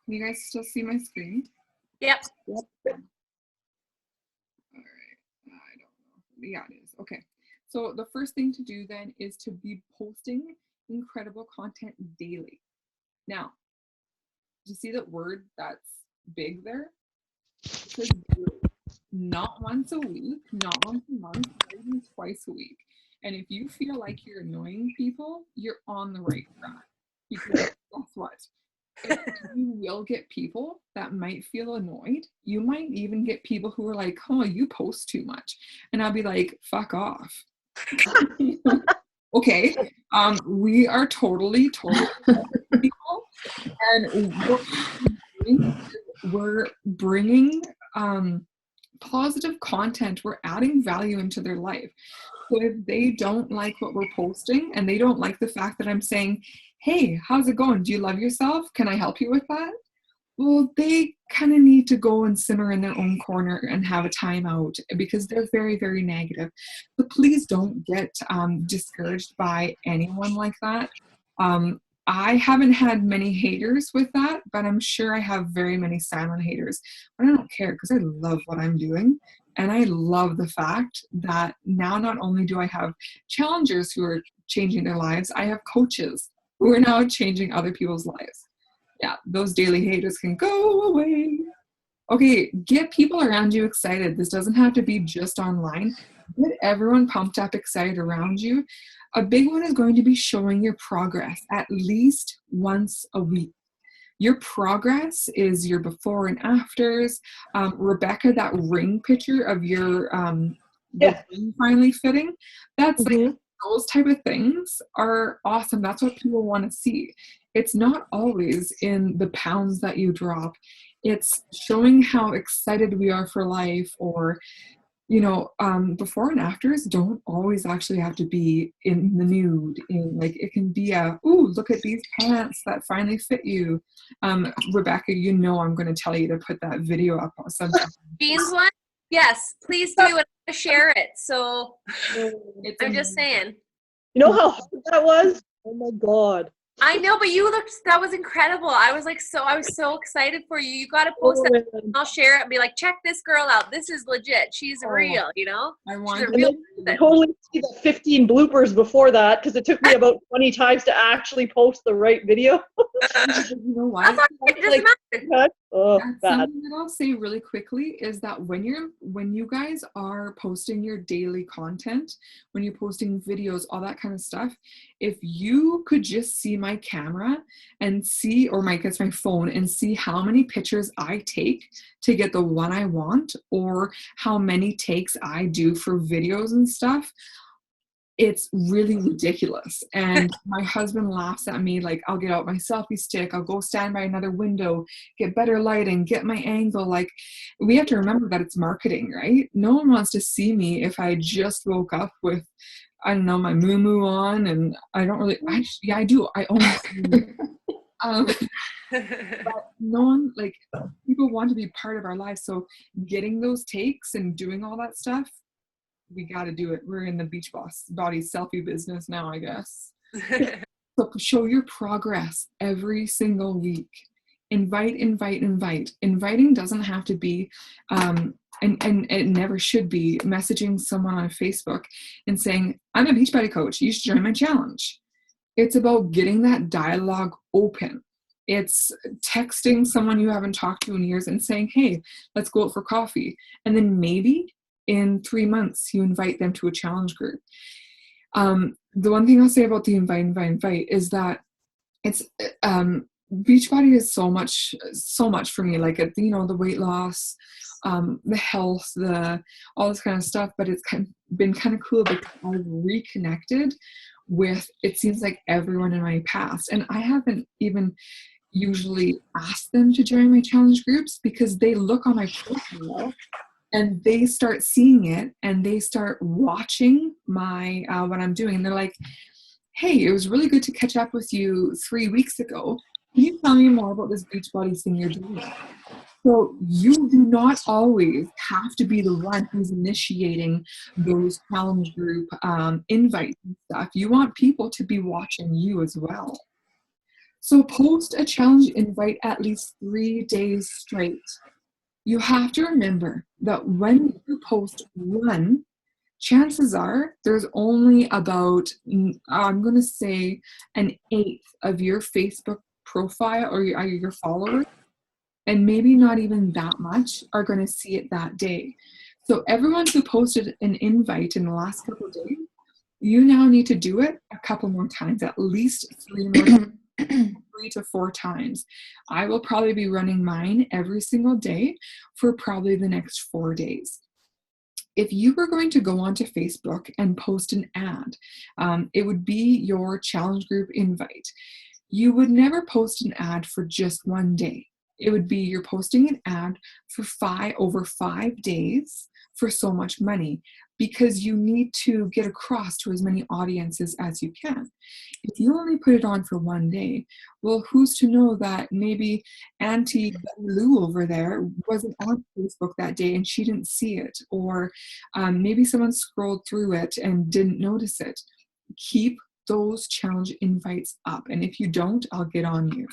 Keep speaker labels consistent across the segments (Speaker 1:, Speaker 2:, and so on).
Speaker 1: Can you guys still see my screen?
Speaker 2: Yep.
Speaker 1: All right. I don't know. Yeah, it is. Okay. So the first thing to do then is to be posting incredible content daily. Now, do you see that word that's big there? It says daily. Not once a week, not once a month, not even twice a week. And if you feel like you're annoying people, you're on the right track. Because guess what? You will get people that might feel annoyed. You might even get people who are like, oh, you post too much. And I'll be like, fuck off. Okay. We are totally people. And we're bringing positive content. We're adding value into their life. So if they don't like what we're posting and they don't like the fact that I'm saying, hey, how's it going? Do you love yourself? Can I help you with that? Well, they kind of need to go and simmer in their own corner and have a timeout because they're very, very negative. But please don't get discouraged by anyone like that. I haven't had many haters with that, but I'm sure I have very many silent haters. But I don't care because I love what I'm doing. And I love the fact that now not only do I have challengers who are changing their lives, I have coaches who are now changing other people's lives. Yeah, those daily haters can go away. Okay, get people around you excited. This doesn't have to be just online. Get everyone pumped up, excited around you. A big one is going to be showing your progress at least once a week. Your progress is your before and afters. Rebecca, that ring picture of your ring finally fitting, that's like those type of things are awesome. That's what people want to see. It's not always in the pounds that you drop. It's showing how excited we are for life, or before and afters don't always actually have to be in the nude. Like it can be ooh, look at these pants that finally fit you. Rebecca, I'm going to tell you to put that video up sometime.
Speaker 2: Jeans one? Yes, please do it. Share it. So I'm just saying.
Speaker 3: You know how hard that was? Oh my God.
Speaker 2: I know, but that was incredible. I was so excited for you. You got to post that. I'll share it and be like, check this girl out. This is legit. She's real,
Speaker 1: I want
Speaker 3: to totally see the 15 bloopers before that because it took me about 20 times to actually post the right video.
Speaker 1: You know why? Something that I'll say really quickly is that when you guys are posting your daily content, when you're posting videos, all that kind of stuff, if you could just see my camera and see, or my phone and see how many pictures I take to get the one I want, or how many takes I do for videos and stuff, it's really ridiculous. And my husband laughs at me, like I'll get out my selfie stick, I'll go stand by another window, get better lighting, get my angle. Like, we have to remember that it's marketing, right? No one wants to see me if I just woke up with, I don't know, my moo on, and I don't really, I do, I own but no one, like, people want to be part of our lives. So getting those takes and doing all that stuff, we got to do it. We're in the beach body selfie business now, I guess. So show your progress every single week. Invite. Inviting doesn't have to be, and it never should be, messaging someone on Facebook and saying, I'm a Beachbody coach, you should join my challenge. It's about getting that dialogue open. It's texting someone you haven't talked to in years and saying, hey, let's go out for coffee. And then maybe in 3 months, you invite them to a challenge group. The one thing I'll say about the invite is that it's, Beachbody is so much for me. Like, the weight loss, the health, all this kind of stuff. But it's been kind of cool because I've reconnected with, it seems like, everyone in my past. And I haven't even usually asked them to join my challenge groups because they look on my profile and they start seeing it and they start watching my what I'm doing. And they're like, hey, it was really good to catch up with you 3 weeks ago. Can you tell me more about this Beachbody thing you're doing? So you do not always have to be the one who's initiating those challenge group invites and stuff. You want people to be watching you as well. So post a challenge invite at least 3 days straight. You have to remember that when you post one, chances are there's only about, I'm going to say, an eighth of your Facebook profile or your followers, and maybe not even that much, are going to see it that day. So everyone who posted an invite in the last couple of days, you now need to do it a couple more times, at least 3 more times. 3 to 4 times. I will probably be running mine every single day for probably the next 4 days. If you were going to go onto Facebook and post an ad, it would be your challenge group invite. You would never post an ad for just one day. It would be you're posting an ad for over 5 days for so much money, because you need to get across to as many audiences as you can. If you only put it on for one day, well, who's to know that maybe Auntie Lou over there wasn't on Facebook that day and she didn't see it, or maybe someone scrolled through it and didn't notice it. Keep those challenge invites up, and if you don't, I'll get on you.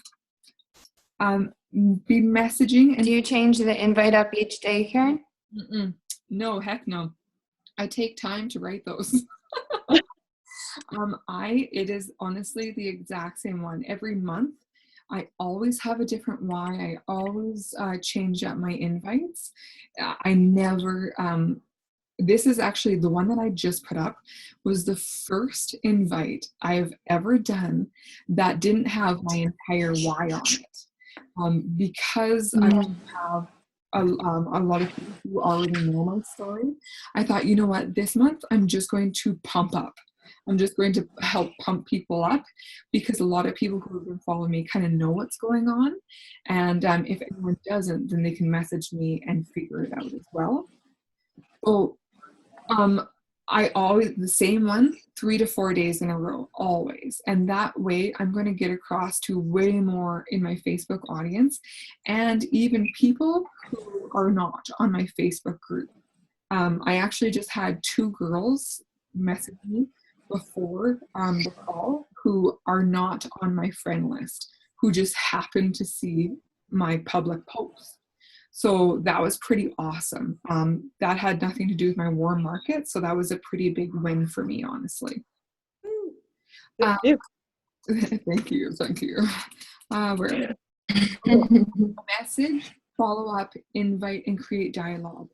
Speaker 1: Be messaging. And
Speaker 4: do you change the invite up each day, Karen?
Speaker 1: No, heck no. I take time to write those. It is honestly the exact same one every month. I always have a different why. I always change up my invites. I never, this is actually the one that I just put up, was the first invite I've ever done that didn't have my entire why on it. Because I have a lot of people who already know my story, I thought, you know what, this month I'm just going to pump up. I'm just going to help pump people up, because a lot of people who have been following me kind of know what's going on. And if anyone doesn't, then they can message me and figure it out as well. So I always, the same one, 3 to 4 days in a row, always. And that way I'm going to get across to way more in my Facebook audience, and even people who are not on my Facebook group. I actually just had 2 girls message me before the call who are not on my friend list, who just happened to see my public post. So that was pretty awesome. That had nothing to do with my warm market, so that was a pretty big win for me, honestly. Thank you. Where message, follow up, invite, and create dialogue.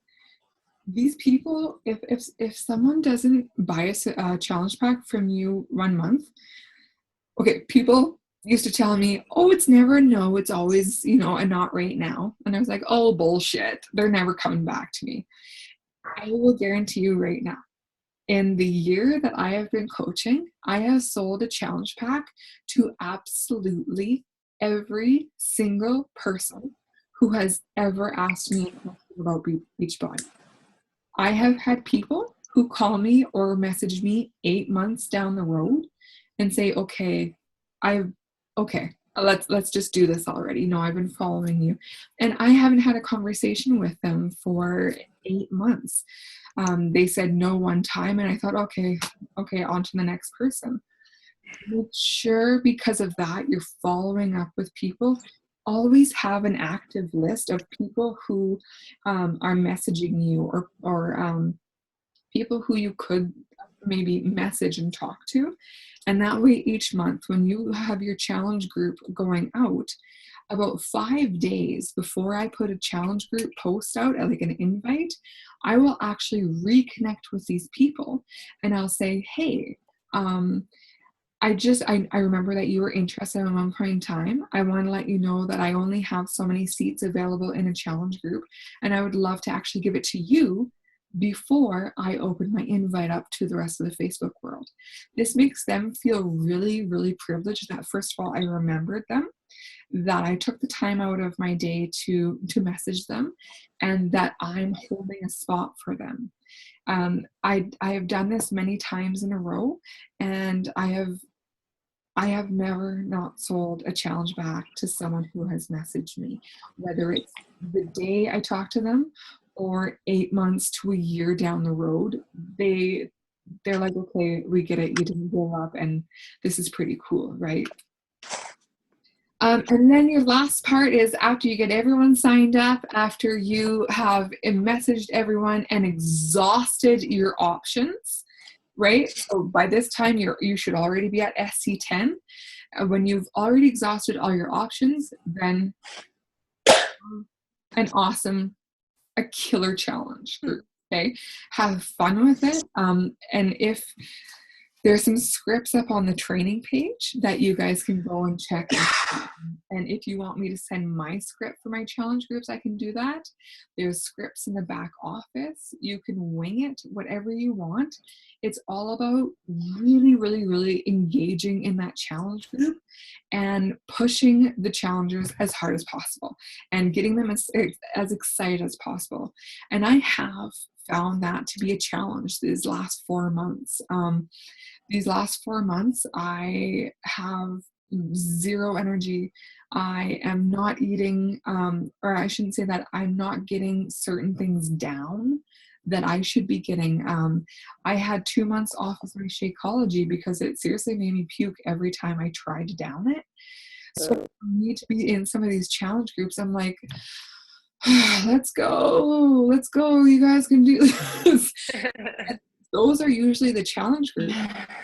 Speaker 1: These people, if someone doesn't buy a challenge pack from you 1 month, okay, people used to tell me, oh, it's never a no, it's always, a not right now. And I was like, oh, bullshit. They're never coming back to me. I will guarantee you right now, in the year that I have been coaching, I have sold a challenge pack to absolutely every single person who has ever asked me a question about Beachbody. I have had people who call me or message me 8 months down the road and say, okay, let's just do this already. I've been following you. And I haven't had a conversation with them for 8 months. They said no one time, and I thought, okay, on to the next person. Make sure, because of that, you're following up with people. Always have an active list of people who are messaging you, or people who you could maybe message and talk to. And that way, each month when you have your challenge group going out, about 5 days before I put a challenge group post out, like an invite, I will actually reconnect with these people, and I'll say, hey, I remember that you were interested at one point in time. I want to let you know that I only have so many seats available in a challenge group, and I would love to actually give it to you before I open my invite up to the rest of the Facebook world. This makes them feel really, really privileged that, first of all, I remembered them, that I took the time out of my day to message them, and that I'm holding a spot for them. I have done this many times in a row, and I have never not sold a challenge back to someone who has messaged me, whether it's the day I talk to them or 8 months to a year down the road. They're like, okay, we get it, you didn't give up, and this is pretty cool, right? And then your last part is after you get everyone signed up, after you have messaged everyone and exhausted your options, right? So by this time, you should already be at SC10. When you've already exhausted all your options, then a killer challenge group. Okay, have fun with it. And if there's some scripts up on the training page that you guys can go and check. And if you want me to send my script for my challenge groups, I can do that. There's scripts in the back office. You can wing it, whatever you want. It's all about really, really, really engaging in that challenge group and pushing the challengers as hard as possible and getting them as excited as possible. And I have found that to be a challenge these last 4 months. These last 4 months, I have zero energy. I am not eating, or I shouldn't say that, I'm not getting certain things down that I should be getting. I had 2 months off of my Shakeology because it seriously made me puke every time I tried to down it. So for me to be in some of these challenge groups, I'm like, let's go, you guys can do this. Those are usually the challenge groups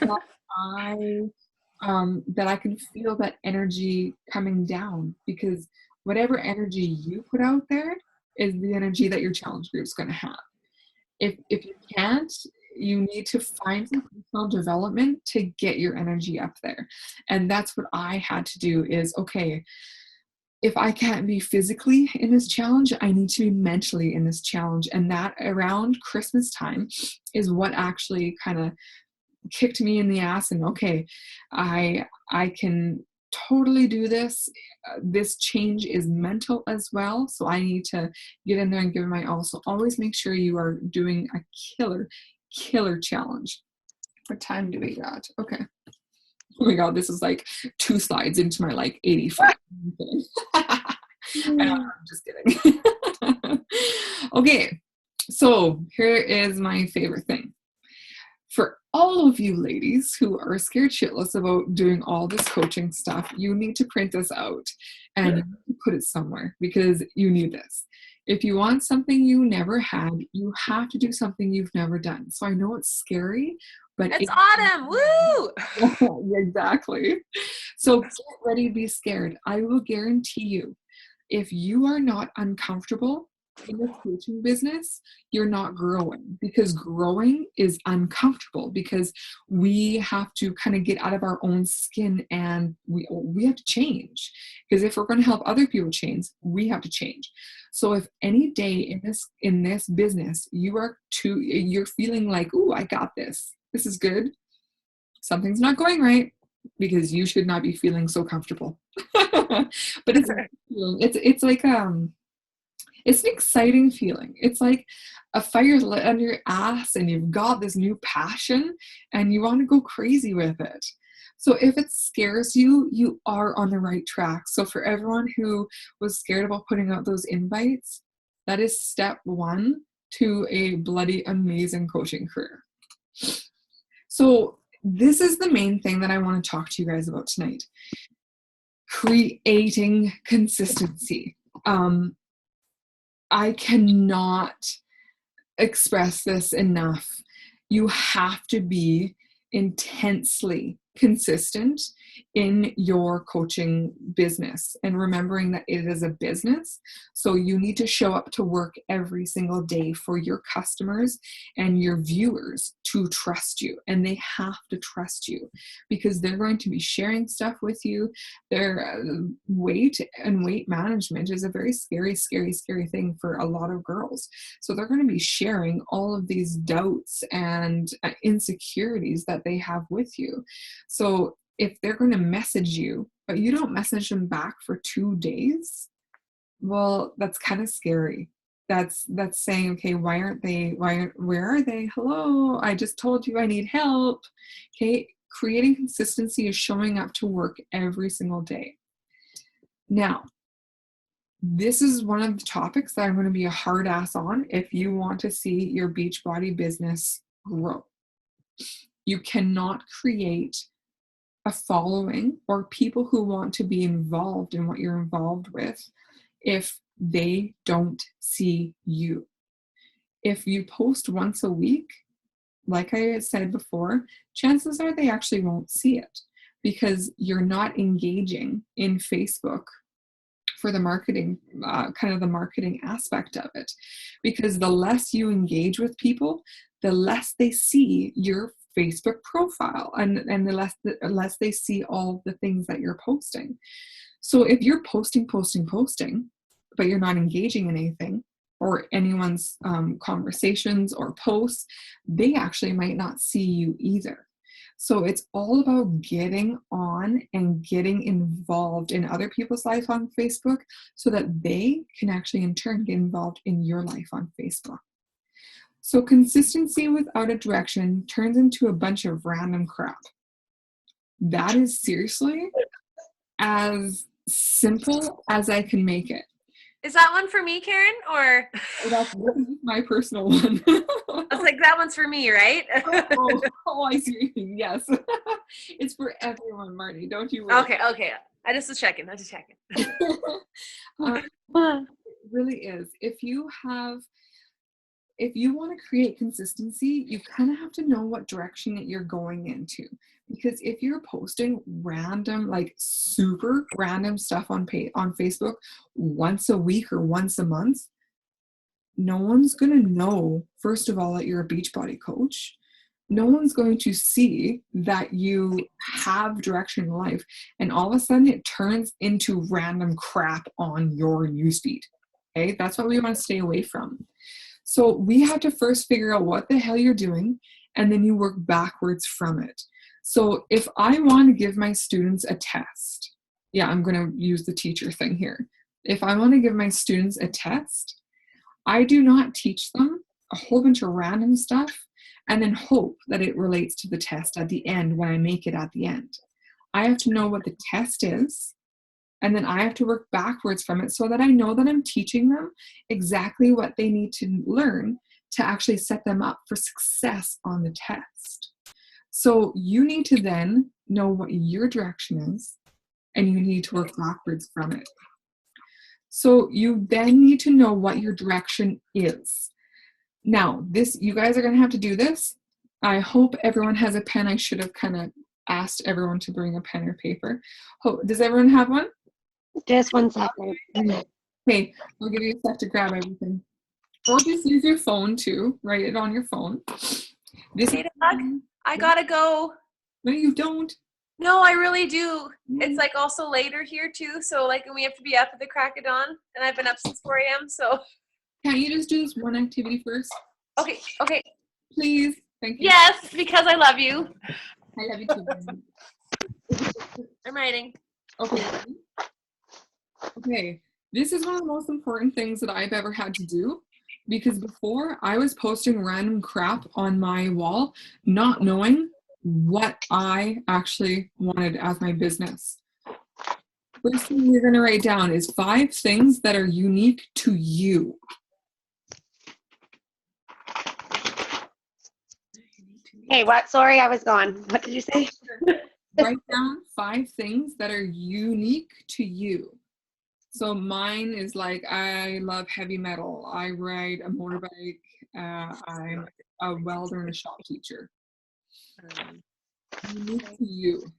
Speaker 1: that I can feel that energy coming down, because whatever energy you put out there is the energy that your challenge group is going to have. If you can't, you need to find some personal development to get your energy up there. And that's what I had to do is, okay, if I can't be physically in this challenge, I need to be mentally in this challenge. And that around Christmas time is what actually kind of kicked me in the ass. And okay, I can totally do this. This change is mental as well. So I need to get in there and give it my all. So always make sure you are doing a killer challenge. What time do we got? Okay. Oh my God, this is like 2 slides into my like 85. I'm just kidding. Okay, so here is my favorite thing. For all of you ladies who are scared shitless about doing all this coaching stuff, you need to print this out and put it somewhere because you need this. If you want something you never had, you have to do something you've never done. So I know it's scary, but
Speaker 2: it's autumn. Woo!
Speaker 1: Exactly. So get ready to be scared. I will guarantee you, if you are not uncomfortable in the coaching business, you're not growing, because growing is uncomfortable, because we have to kind of get out of our own skin and we have to change, because if we're going to help other people change, we have to change. So if any day in this business you're feeling like, ooh, I got this is good, something's not going right, because you should not be feeling so comfortable. But it's like it's an exciting feeling. It's like a fire lit under your ass and you've got this new passion and you want to go crazy with it. So if it scares you, you are on the right track. So for everyone who was scared about putting out those invites, that is step 1 to a bloody amazing coaching career. So this is the main thing that I want to talk to you guys about tonight. Creating consistency. I cannot express this enough. You have to be intensely consistent in your coaching business, and remembering that it is a business. So you need to show up to work every single day for your customers and your viewers to trust you, and they have to trust you because they're going to be sharing stuff with you. Their weight management is a very scary thing for a lot of girls. So they're going to be sharing all of these doubts and insecurities that they have with you. So if they're going to message you, but you don't message them back for 2 days, well, that's kind of scary. That's saying, okay, where are they? Hello, I just told you I need help. Okay, creating consistency is showing up to work every single day. Now, this is one of the topics that I'm going to be a hard ass on if you want to see your Beachbody business grow. You cannot create a following or people who want to be involved in what you're involved with if they don't see you. If you post once a week, like I said before, chances are they actually won't see it because you're not engaging in Facebook for the marketing, kind of the marketing aspect of it. Because the less you engage with people, the less they see your Facebook profile and the less they see all the things that you're posting. So if you're posting, but you're not engaging in anything or anyone's conversations or posts, they actually might not see you either. So it's all about getting on and getting involved in other people's life on Facebook so that they can actually in turn get involved in your life on Facebook. So consistency without a direction turns into a bunch of random crap. That is seriously as simple as I can make it.
Speaker 2: Is that one for me, Karen? Or
Speaker 1: That's my personal one.
Speaker 2: I was like, that one's for me, right?
Speaker 1: I see what you mean. Yes. It's for everyone, Marty. Don't you worry.
Speaker 2: Okay. I just was checking.
Speaker 1: It really is. If you want to create consistency, you kind of have to know what direction that you're going into. Because if you're posting random, like super random stuff on Facebook once a week or once a month, no one's going to know, first of all, that you're a Beachbody coach. No one's going to see that you have direction in life. And all of a sudden it turns into random crap on your newsfeed. Okay, that's what we want to stay away from. So we have to first figure out what the hell you're doing, and then you work backwards from it. So if I want to give my students a test, I'm going to use the teacher thing here. If I want to give my students a test, I do not teach them a whole bunch of random stuff and then hope that it relates to the test at the end when I make it at the end. I have to know what the test is, and then I have to work backwards from it so that I know that I'm teaching them exactly what they need to learn to actually set them up for success on the test. So you need to then know what your direction is, and you need to work backwards from it. So you then need to know what your direction is. Now, you guys are going to have to do this. I hope everyone has a pen. I should have kind of asked everyone to bring a pen or paper. Does everyone have one?
Speaker 4: Just 1 second.
Speaker 1: Okay, I'll give you a sec to grab everything. Or just use your phone too. Write it on your phone.
Speaker 2: Hey, Doug, I gotta go.
Speaker 1: No, you don't.
Speaker 2: No, I really do. It's like also later here too, so like we have to be up at the crack of dawn, and I've been up since 4 a.m. So
Speaker 1: can't you just do this one activity first?
Speaker 2: Okay.
Speaker 1: Please, thank you.
Speaker 2: Yes, because I love you.
Speaker 1: I love you too.
Speaker 2: I'm writing.
Speaker 1: Okay, this is one of the most important things that I've ever had to do, because before I was posting random crap on my wall, not knowing what I actually wanted as my business. First thing you're going to write down is 5 things that are unique to you.
Speaker 4: Hey, what? Sorry, I was gone. What did you say?
Speaker 1: Write down 5 things that are unique to you. So mine is like, I love heavy metal. I ride a motorbike. I'm a welder and a shop teacher. Unique to you.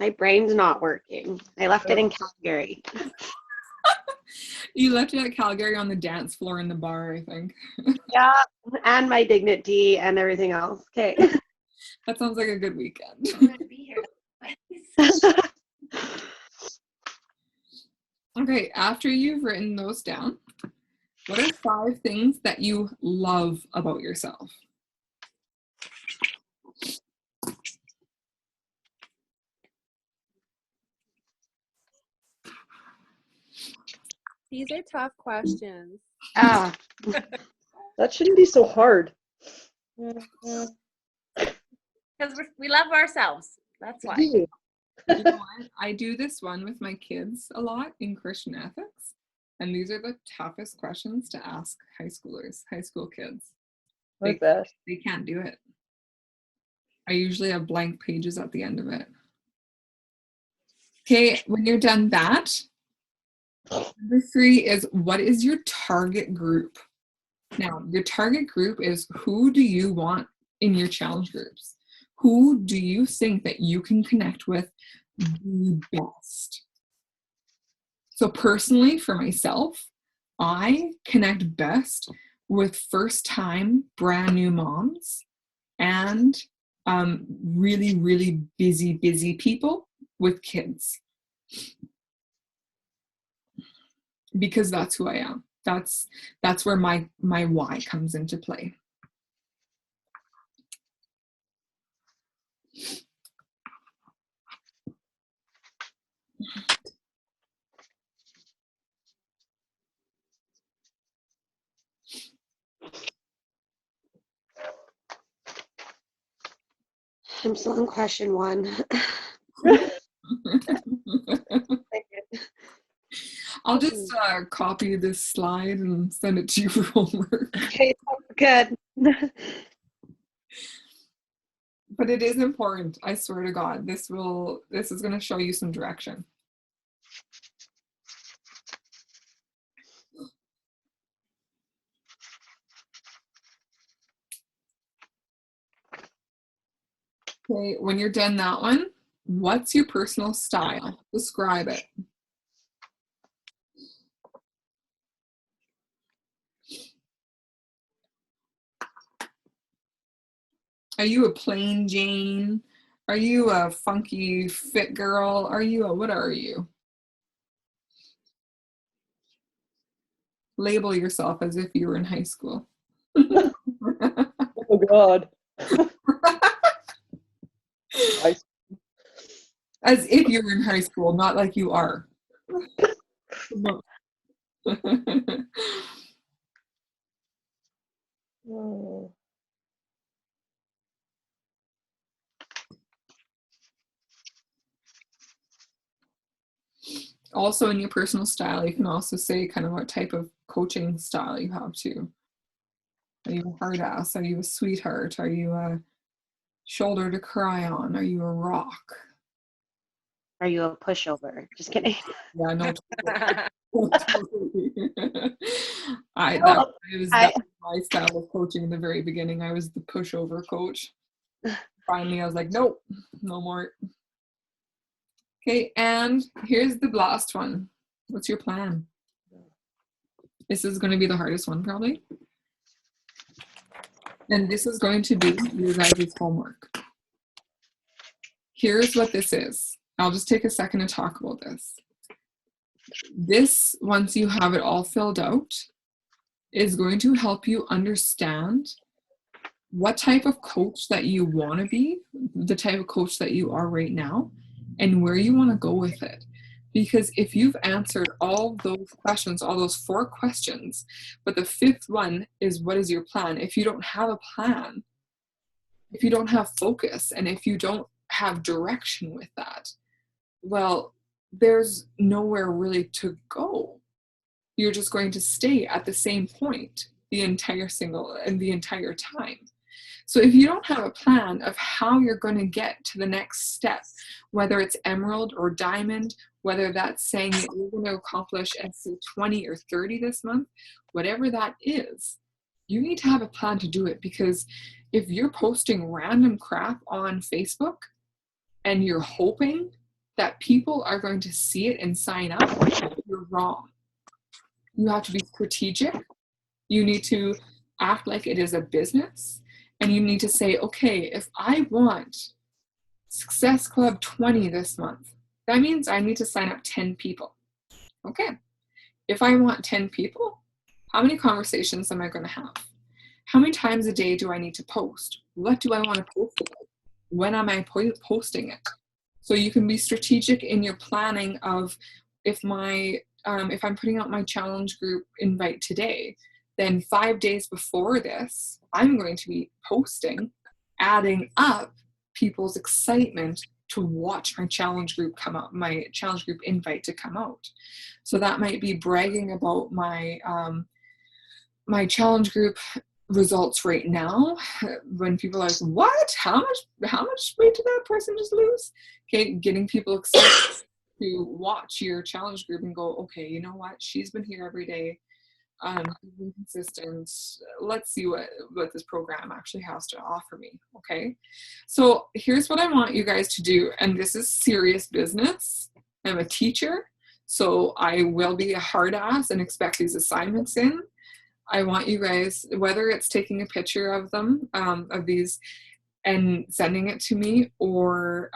Speaker 4: My brain's not working. I left it in Calgary.
Speaker 1: You left it at Calgary on the dance floor in the bar, I think.
Speaker 4: Yeah, and my dignity and everything else. Okay.
Speaker 1: That sounds like a good weekend.
Speaker 2: I'm going to be here.
Speaker 1: Okay, after you've written those down, what are 5 things that you love about yourself?
Speaker 5: These are tough questions.
Speaker 3: That shouldn't be so hard.
Speaker 2: Because we love ourselves. That's why.
Speaker 1: You know what? I do this one with my kids a lot in Christian ethics. And these are the toughest questions to ask high school kids.
Speaker 3: Like that.
Speaker 1: They can't do it. I usually have blank pages at the end of it. Okay, when you're done that, number 3 is, what is your target group? Now, your target group is, who do you want in your challenge groups? Who do you think that you can connect with the best? So personally, for myself, I connect best with first-time brand new moms and really, really busy people with kids. Because that's who I am. That's where my why comes into play.
Speaker 4: I'm still in question 1.
Speaker 1: I'll just copy this slide and send it to you for homework.
Speaker 4: Okay, good.
Speaker 1: But it is important. I swear to God, this is going to show you some direction. Okay, when you're done that one, what's your personal style? Describe it. Are you a plain Jane? Are you a funky fit girl? What are you? Label yourself as if you were in high school.
Speaker 3: Oh God.
Speaker 1: As if you were in high school, not like you are.
Speaker 3: Oh.
Speaker 1: Also, in your personal style, you can also say kind of what type of coaching style you have too. Are you a hard ass? Are you a sweetheart? Are you a shoulder to cry on? Are you a rock?
Speaker 4: Are you a pushover? Just kidding.
Speaker 1: Yeah, no. Totally. That was my style of coaching in the very beginning. I was the pushover coach. Finally, I was like, nope, no more. Okay, and here's the last one. What's your plan? This is going to be the hardest one, probably. And this is going to be your guys' homework. Here's what this is. I'll just take a second to talk about this. This, once you have it all filled out, is going to help you understand what type of coach that you want to be, the type of coach that you are right now, and where you want to go with it. Because if you've answered all those questions, all those 4 questions, but the 5th one is, what is your plan? If you don't have a plan, if you don't have focus, and if you don't have direction with that, well, there's nowhere really to go. You're just going to stay at the same point the entire time. So if you don't have a plan of how you're going to get to the next step, whether it's emerald or diamond, whether that's saying that you're going to accomplish SC20 or 30 this month, whatever that is, you need to have a plan to do it. Because if you're posting random crap on Facebook and you're hoping that people are going to see it and sign up, you're wrong. You have to be strategic. You need to act like it is a business. And you need to say, okay, if I want Success Club 20 this month, that means I need to sign up 10 people. Okay. If I want 10 people, how many conversations am I going to have? How many times a day do I need to post? What do I want to post about? When am I posting it? So you can be strategic in your planning of, if I'm putting out my challenge group invite today, then 5 days before this, I'm going to be posting, adding up people's excitement to watch my challenge group come out, my challenge group invite to come out. So that might be bragging about my my challenge group results right now, when people are like, what, how much weight did that person just lose? Okay, getting people excited to watch your challenge group and go, okay, you know what, she's been here every day, she's been consistent, let's see what this program actually has to offer me. Okay, so here's what I want you guys to do, and this is serious business. I'm a teacher, so I will be a hard ass and expect these assignments in. I want you guys, whether it's taking a picture of them, of these, and sending it to me, or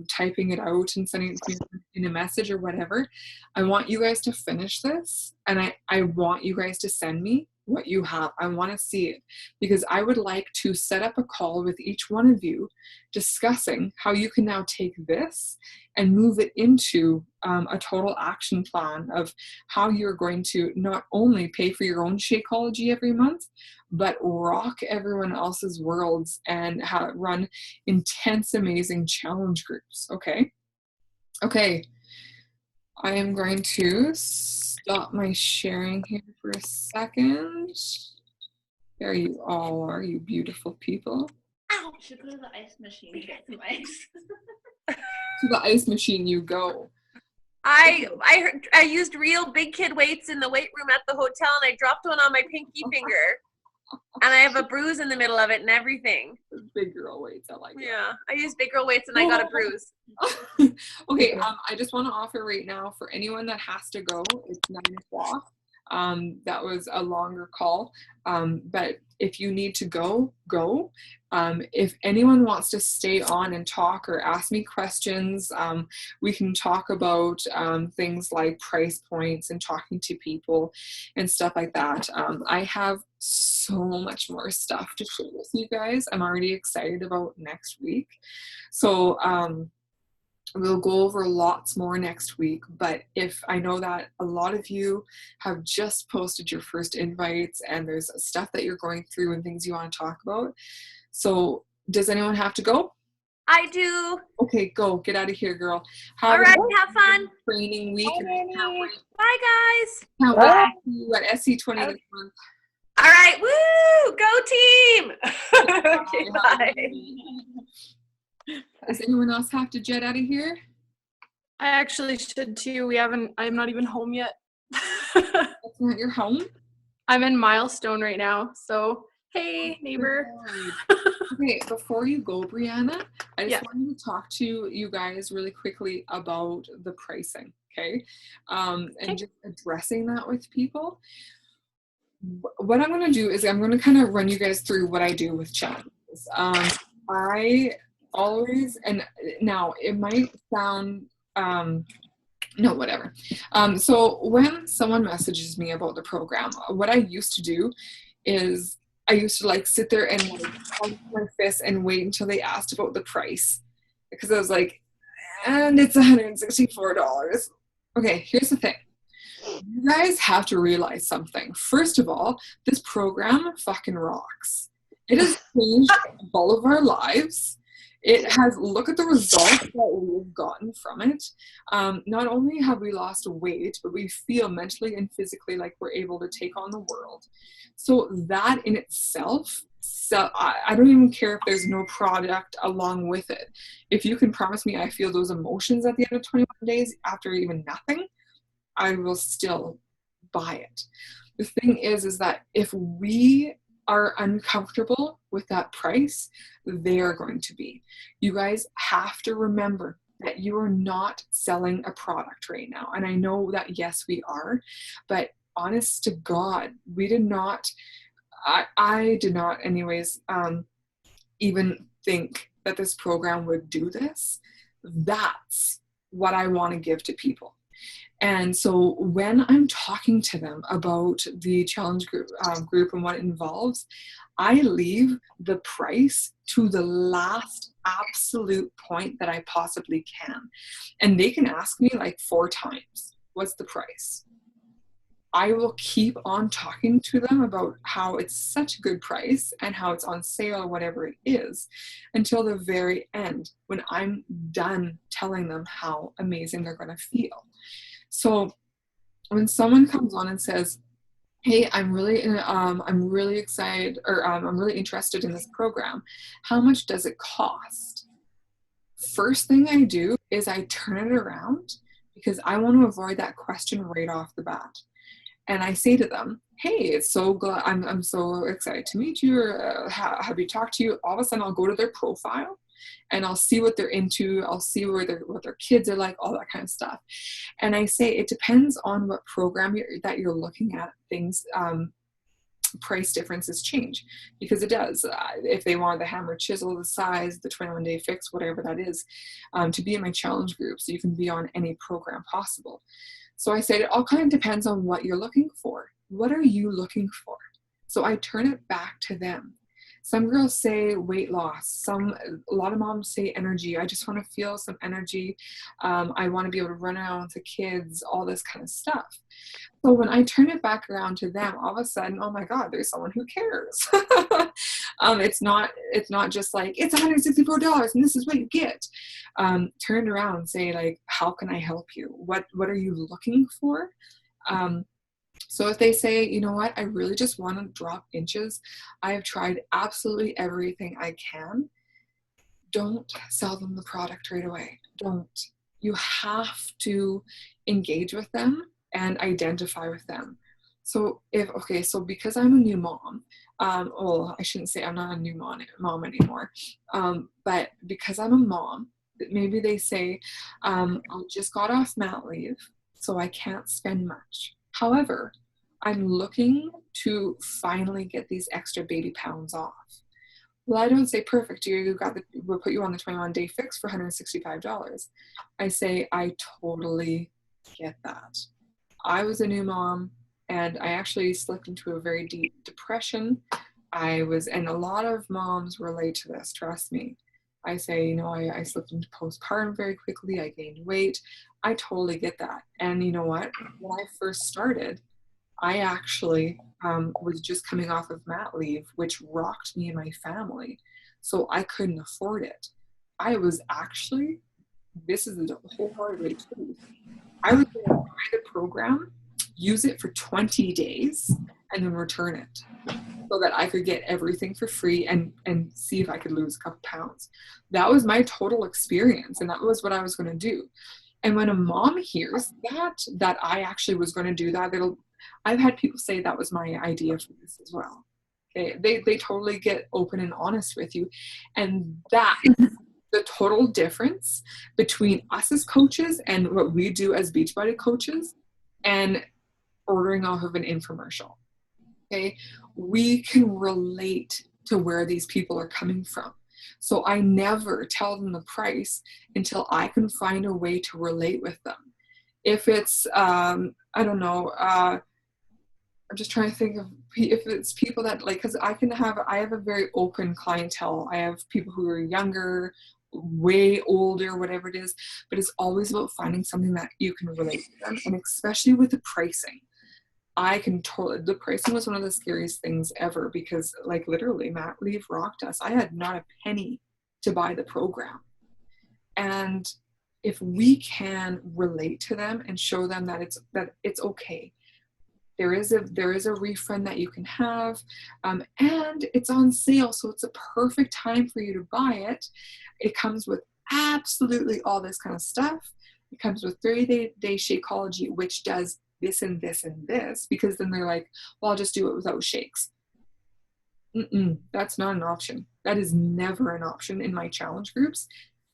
Speaker 1: typing it out and sending it to me in a message or whatever, I want you guys to finish this, and I want you guys to send me what you have. I want to see it, because I would like to set up a call with each one of you discussing how you can now take this and move it into a total action plan of how you're going to not only pay for your own Shakeology every month, but rock everyone else's worlds and run intense, amazing challenge groups. Okay. I am going to stop my sharing here for a second. There you all are, you beautiful people.
Speaker 6: Ow! Should go to the ice machine to get some ice.
Speaker 1: To the ice machine you go.
Speaker 2: I used real big kid weights in the weight room at the hotel, and I dropped one on my pinky finger, and I have a bruise in the middle of it and everything.
Speaker 1: Big girl weights, I like that.
Speaker 2: Yeah, I used big girl weights and I got a bruise.
Speaker 1: Okay, I just want to offer right now, for anyone that has to go, it's 9 o'clock. That was a longer call, but if you need to go. If anyone wants to stay on and talk or ask me questions, we can talk about things like price points and talking to people and stuff like that. I have so much more stuff to share with you guys. I'm already excited about next week. So we'll go over lots more next week, but if I know that a lot of you have just posted your first invites and there's stuff that you're going through and things you want to talk about. So does anyone have to go?
Speaker 2: I do.
Speaker 1: Okay, go. Get out of here, girl.
Speaker 2: All right, have fun.
Speaker 1: Training week.
Speaker 2: Bye, guys.
Speaker 1: Can't wait to see you at SC20 this month.
Speaker 2: All right, woo! Go team! Okay, bye.
Speaker 1: Does anyone else have to jet out of here?
Speaker 5: I actually should too. I'm not even home yet.
Speaker 1: That's not your home?
Speaker 5: I'm in Milestone right now. So, hey, neighbor.
Speaker 1: Okay, before you go, Brianna, I just
Speaker 5: Yeah.
Speaker 1: wanted to talk to you guys really quickly about the pricing, okay? And just addressing that with people. What I'm going to do is I'm going to kind of run you guys through what I do with challenges. I always, and now it might sound, no, whatever. So when someone messages me about the program, what I used to do is I used to like sit there and like hold my fist and wait until they asked about the price, because I was like, and it's $164. Okay, here's the thing. You guys have to realize something. First of all, this program fucking rocks. It has changed all of our lives. It has, look at the results that we've gotten from it. Not only have we lost weight, but we feel mentally and physically like we're able to take on the world. So that in itself, I don't even care if there's no product along with it. If you can promise me I feel those emotions at the end of 21 days after even nothing, I will still buy it. The thing is that if we are uncomfortable with that price, they are going to be. You guys have to remember that you are not selling a product right now. And I know that, yes, we are, but honest to God, we did not, I did not anyways, even think that this program would do this. That's what I want to give to people. And so when I'm talking to them about the challenge group and what it involves, I leave the price to the last absolute point that I possibly can. And they can ask me like 4 times, what's the price? I will keep on talking to them about how it's such a good price and how it's on sale or whatever it is until the very end when I'm done telling them how amazing they're going to feel. So when someone comes on and says, hey, I'm really excited, or I'm really interested in this program, how much does it cost? First thing I do is I turn it around because I want to avoid that question right off the bat. And I say to them, hey, it's so glad, I'm so excited to meet you, or have you talked to you? All of a sudden I'll go to their profile and I'll see what they're into. I'll see what their kids are like, all that kind of stuff. And I say, it depends on what program that you're looking at. Things, price differences change, because it does. If they want the hammer chisel, the size, the 21-day fix, whatever that is, to be in my challenge group, so you can be on any program possible. So I said, it all kind of depends on what you're looking for. What are you looking for? So I turn it back to them. Some girls say weight loss. A lot of moms say energy. I just want to feel some energy. I want to be able to run around with the kids, all this kind of stuff. So when I turn it back around to them, all of a sudden, oh my God, there's someone who cares. It's not just like, it's $164 and this is what you get. Turn it around and say, like, how can I help you? What are you looking for? So if they say, you know what, I really just want to drop inches, I have tried absolutely everything I can, don't sell them the product right away. Don't. You have to engage with them and identify with them. So because I'm a new mom, well, I shouldn't say I'm not a new mom anymore, but because I'm a mom, maybe they say, I just got off mat leave, so I can't spend much. However, I'm looking to finally get these extra baby pounds off. Well, I don't say, perfect, we'll put you on the 21-day fix for $165. I say, I totally get that. I was a new mom and I actually slipped into a very deep depression. And a lot of moms relate to this, trust me. I say, I slipped into postpartum very quickly. I gained weight. I totally get that. And you know what? When I first started, I actually was just coming off of mat leave, which rocked me and my family. So I couldn't afford it. I was actually, this is the wholehearted truth, I was going to buy the program, use it for 20 days, and then return it so that I could get everything for free and see if I could lose a couple pounds. That was my total experience, and that was what I was going to do. And when a mom hears that I actually was going to do that, I've had people say that was my idea for this as well. Okay? They totally get open and honest with you. And that is the total difference between us as coaches and what we do as Beachbody coaches and ordering off of an infomercial. Okay? We can relate to where these people are coming from. So I never tell them the price until I can find a way to relate with them. If it's, I don't know, I'm just trying to think of if it's people that because I have a very open clientele. I have people who are younger, way older, whatever it is, but it's always about finding something that you can relate to them, and especially with the pricing. The pricing was one of the scariest things ever because literally mat leave rocked us. I had not a penny to buy the program. And if we can relate to them and show them that it's okay. There is a refund that you can have, and it's on sale, so it's a perfect time for you to buy it. It comes with absolutely all this kind of stuff. It comes with 30-day Shakeology, which does this and this and this, because then they're like, well, I'll just do it without shakes. That's not an option. That is never an option in my challenge groups.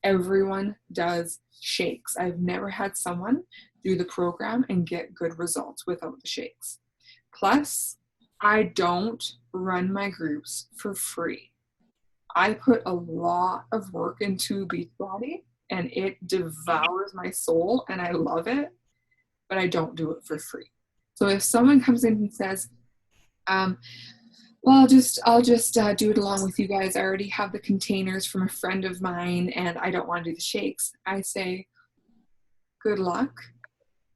Speaker 1: Everyone does shakes. I've never had someone do the program and get good results without the shakes. Plus, I don't run my groups for free. I put a lot of work into Beachbody and it devours my soul and I love it, but I don't do it for free. So if someone comes in and says, well, I'll just do it along with you guys. I already have the containers from a friend of mine and I don't want to do the shakes. I say, good luck.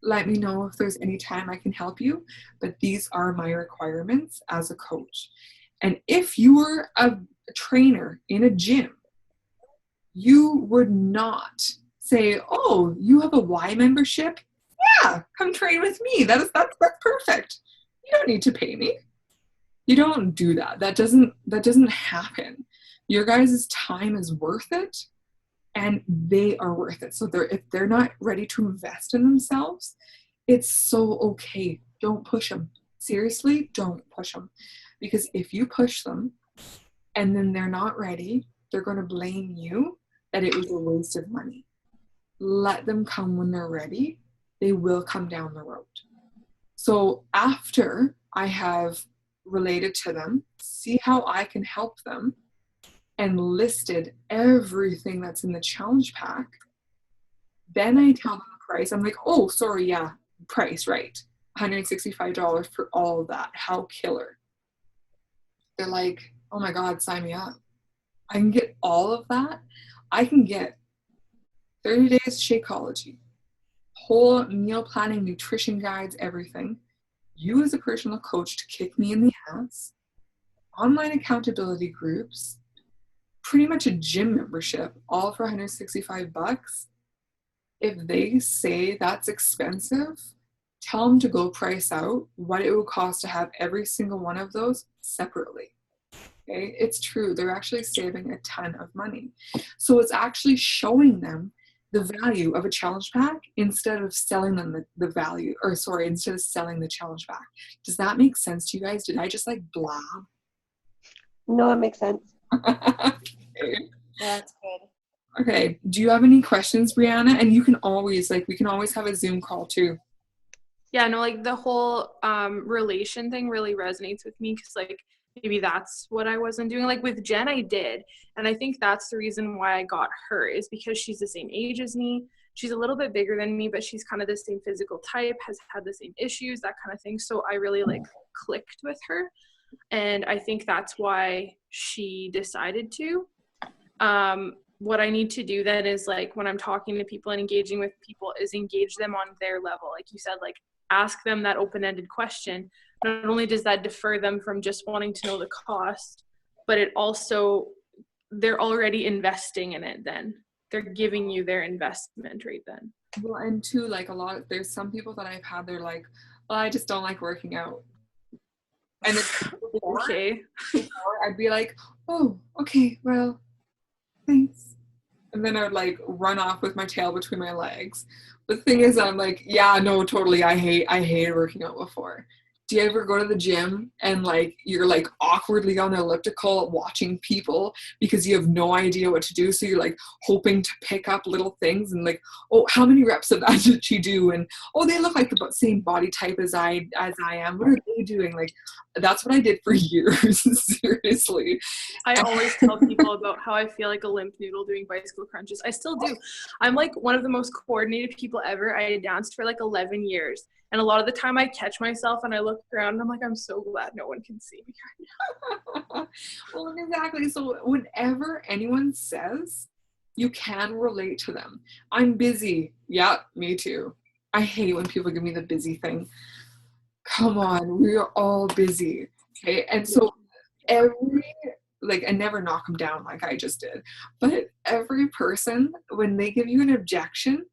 Speaker 1: let me know if there's any time I can help you, but these are my requirements as a coach. And if you were a trainer in a gym, you would not say, oh, you have a Y membership? Yeah, come train with me. That's perfect. You don't need to pay me. You don't do that. That doesn't happen. Your guys' time is worth it, and they are worth it. So if they're not ready to invest in themselves, it's so okay. Don't push them. Seriously, don't push them. Because if you push them and then they're not ready, they're going to blame you that it was a waste of money. Let them come when they're ready. They will come down the road. So after I have related to them, see how I can help them, and listed everything that's in the challenge pack, then I tell them the price. I'm like, oh, sorry, yeah, price, right. $165 for all of that. How killer. They're like, oh my God, sign me up. I can get all of that. I can get 30 days Shakeology, whole meal planning, nutrition guides, everything. You as a personal coach to kick me in the ass, online accountability groups, pretty much a gym membership, all for $165. If they say that's expensive, tell them to go price out what it would cost to have every single one of those separately. Okay, it's true. They're actually saving a ton of money. So it's actually showing them the value of a challenge pack instead of selling them instead of selling the challenge pack. Does that make sense to you guys? Did I just like blab?
Speaker 4: No, it makes sense.
Speaker 1: Okay.
Speaker 2: That's good.
Speaker 1: Okay. Do you have any questions, Brianna? And you can always, we can always have a Zoom call too.
Speaker 5: Yeah, no, like the whole relation thing really resonates with me, because like maybe that's what I wasn't doing. Like with Jen, I did. And I think that's the reason why I got her, is because she's the same age as me. She's a little bit bigger than me, but she's kind of the same physical type, has had the same issues, that kind of thing. So I really like clicked with her. And I think that's why she decided to. What I need to do then is, like, when I'm talking to people and engaging with people, is engage them on their level. Like you said, like ask them that open-ended question. Not only does that defer them from just wanting to know the cost, but it also, they're already investing in it then. They're giving you their investment right then.
Speaker 1: Well, and too, like there's some people that I've had, they're like, well, I just don't like working out. And
Speaker 5: Okay.
Speaker 1: I'd be like, oh, okay, well, thanks. And then I would like run off with my tail between my legs. The thing is, I'm like, yeah, no, totally. I hated working out before. Do you ever go to the gym and like you're like awkwardly on the elliptical watching people because you have no idea what to do? So you're like hoping to pick up little things and like, oh, how many reps of that did she do? And oh, they look like the same body type as I am. What are they doing? Like, that's what I did for years. Seriously.
Speaker 5: I always tell people about how I feel like a limp noodle doing bicycle crunches. I still do. I'm like one of the most coordinated people ever. I danced for like 11 years. And a lot of the time I catch myself and I look around and I'm like, I'm so glad no one can see me right now.
Speaker 1: Well, exactly. So whenever anyone says, you can relate to them. I'm busy. Yeah, me too. I hate when people give me the busy thing. Come on, we are all busy. Okay. And so and never knock them down like I just did. But every person, when they give you an objection,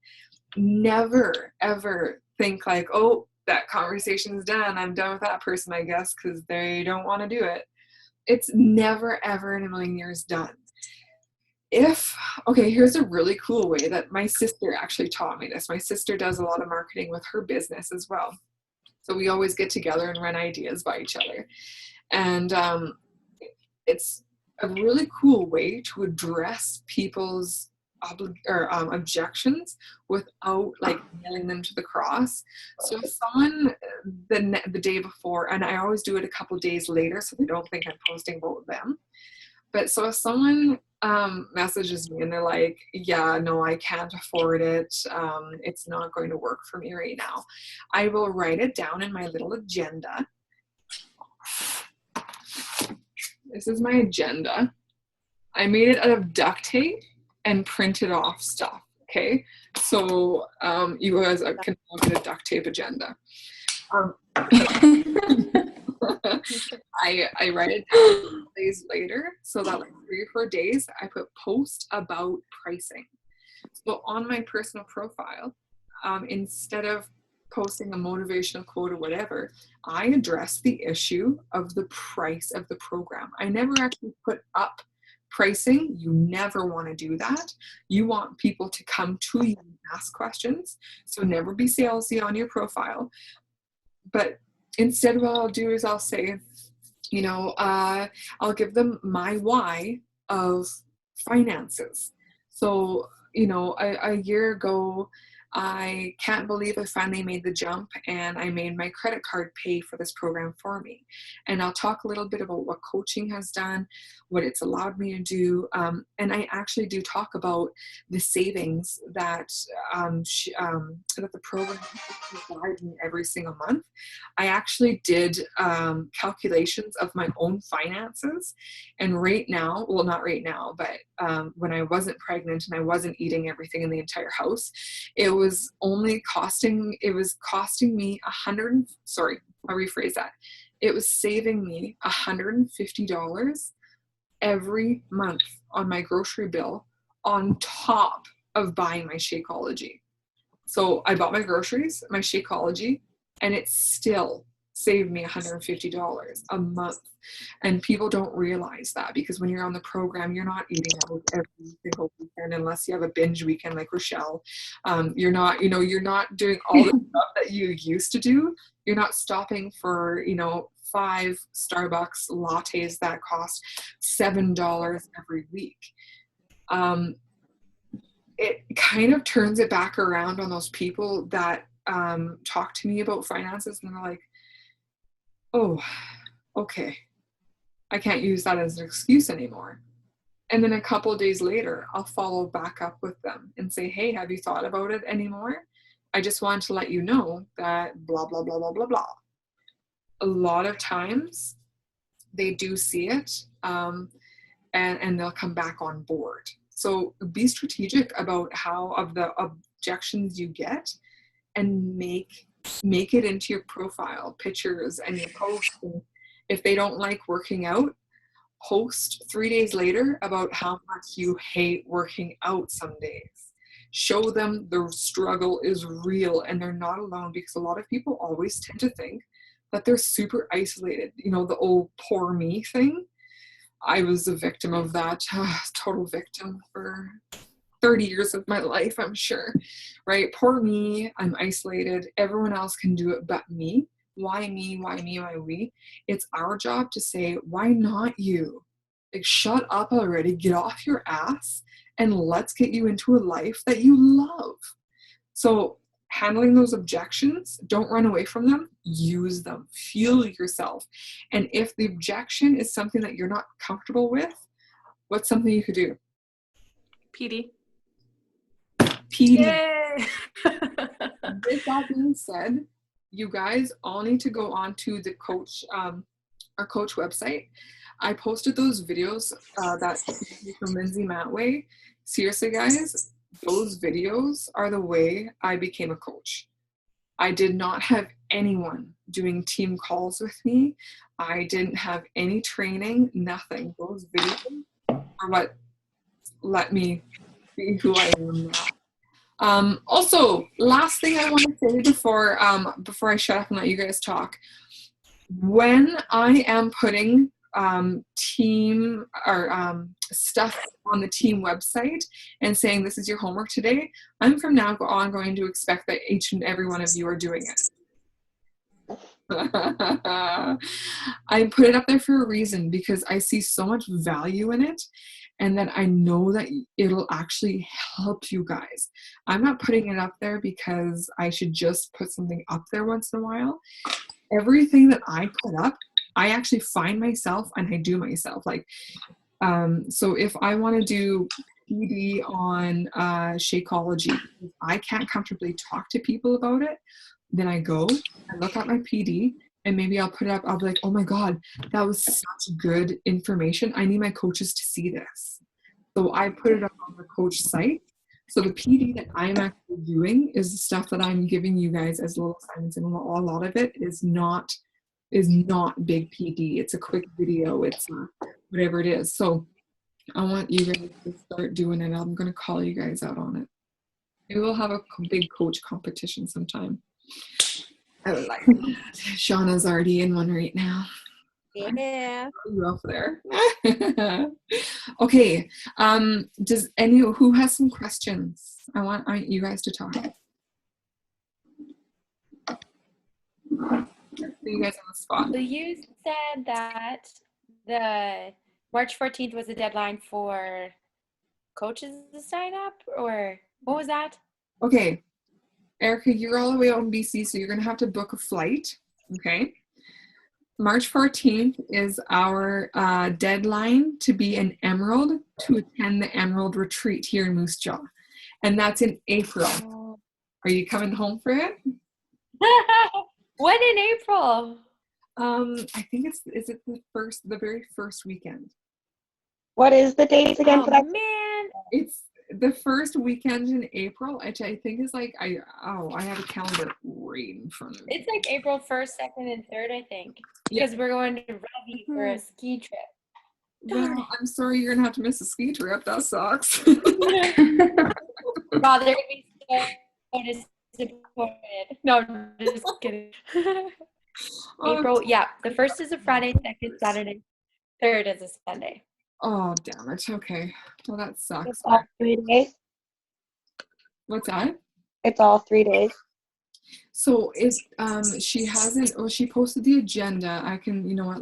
Speaker 1: never, ever think like, oh, that conversation's done. I'm done with that person, I guess, because they don't want to do it. It's never, ever in a million years done. Here's a really cool way that my sister actually taught me this. My sister does a lot of marketing with her business as well. So we always get together and run ideas by each other. And it's a really cool way to address people's objections without like nailing them to the cross. So if someone the day before, and I always do it a couple days later so they don't think I'm posting about them, but so if someone messages me and they're like, yeah, no, I can't afford it, it's not going to work for me right now, I will write it down in my little agenda. This is my agenda. I made it out of duct tape and printed off stuff. Okay, so you guys can look at a duct tape agenda. I write it down days later, so that like 3 or 4 days I put post about pricing. So on my personal profile, instead of posting a motivational quote or whatever, I address the issue of the price of the program. I never actually put up pricing. You never want to do that. You want people to come to you and ask questions. So never be salesy on your profile. But instead what I'll do is I'll say, you know, I'll give them my why of finances. So, you know, a year ago, I can't believe I finally made the jump and I made my credit card pay for this program for me. And I'll talk a little bit about what coaching has done, what it's allowed me to do. And I actually do talk about the savings that that the program provides me every single month. I actually did calculations of my own finances. And right now, well, not right now, but when I wasn't pregnant and I wasn't eating everything in the entire house, it was costing me I'll rephrase that. It was saving me $150 every month on my grocery bill on top of buying my Shakeology. So I bought my groceries, my Shakeology, and it still saved me $150 a month. And people don't realize that, because when you're on the program, you're not eating out every single weekend unless you have a binge weekend like Rochelle. You're not doing all the stuff that you used to do. You're not stopping for, 5 Starbucks lattes that cost $7 every week. It kind of turns it back around on those people that talk to me about finances, and they're like, oh, okay, I can't use that as an excuse anymore. And then a couple of days later, I'll follow back up with them and say, hey, have you thought about it anymore? I just want to let you know that blah, blah, blah, blah, blah, blah. A lot of times they do see it, and they'll come back on board. So be strategic about how of the objections you get, and make it into your profile pictures and your posts. And if they don't like working out, post 3 days later about how much you hate working out some days. Show them the struggle is real and they're not alone, because a lot of people always tend to think that they're super isolated. You know, the old poor me thing. I was a victim of that, total victim for 30 years of my life, I'm sure, right? Poor me, I'm isolated. Everyone else can do it but me. Why me? Why me? Why we? It's our job to say, why not you? Like, shut up already, get off your ass, and let's get you into a life that you love. So handling those objections, don't run away from them, use them, fuel yourself. And if the objection is something that you're not comfortable with, what's something you could do?
Speaker 5: PD.
Speaker 1: Yay! With that being said, you guys all need to go on to the coach, our coach website. I posted those videos that from Lindsay Matway. Seriously, guys, those videos are the way I became a coach. I did not have anyone doing team calls with me. I didn't have any training, nothing. Those videos are what let me be who I am now. Also, last thing I want to say before I shut up and let you guys talk. When I am putting team or stuff on the team website and saying this is your homework today, I'm from now on going to expect that each and every one of you are doing it. I put it up there for a reason, because I see so much value in it, and that I know that it'll actually help you guys. I'm not putting it up there because I should just put something up there once in a while. Everything that I put up, I actually find myself and I do myself. Like, so if I want to do PD on Shakeology, if I can't comfortably talk to people about it, then I go and look at my PD, and maybe I'll put it up. I'll be like, oh my God, that was such good information. I need my coaches to see this. So I put it up on the coach site So the PD that I'm actually doing is the stuff that I'm giving you guys as little assignments, and a lot of it is not big PD. It's a quick video. It's whatever it is. So I want you guys to start doing it. I'm going to call you guys out on it. Maybe we'll have a big coach competition sometime. I would like that. Shauna's already in one right now.
Speaker 2: Yeah.
Speaker 1: You off there. Okay. Who has some questions? I want you guys to talk. You guys on the spot.
Speaker 7: So you said that the March 14th was the deadline for coaches to sign up, or what was that?
Speaker 1: Okay. Erica, you're all the way out in BC, so you're going to have to book a flight. Okay. March 14th is our deadline to be an Emerald, to attend the Emerald retreat here in Moose Jaw. And that's in April. Are you coming home for it?
Speaker 7: When in April?
Speaker 1: I think is it the very first weekend?
Speaker 4: What is the dates again for that?
Speaker 7: Man.
Speaker 1: It's the first weekend in April, which I think is like I have a calendar right in front of me.
Speaker 7: It's like April 1st, 2nd, and 3rd, I think. Because we're going to Ravi for a ski trip.
Speaker 1: Well, I'm sorry you're gonna have to miss a ski trip. That sucks.
Speaker 7: Wow, they're gonna be so disappointed. No, I'm just kidding. April, yeah. The 1st is a Friday, 2nd Saturday, 3rd is a Sunday.
Speaker 1: Oh damn it. Okay. Well, that sucks.
Speaker 4: It's all 3 days.
Speaker 1: What's that?
Speaker 4: It's all 3 days.
Speaker 1: So it's she hasn't. Oh, she posted the agenda. I can. You know what?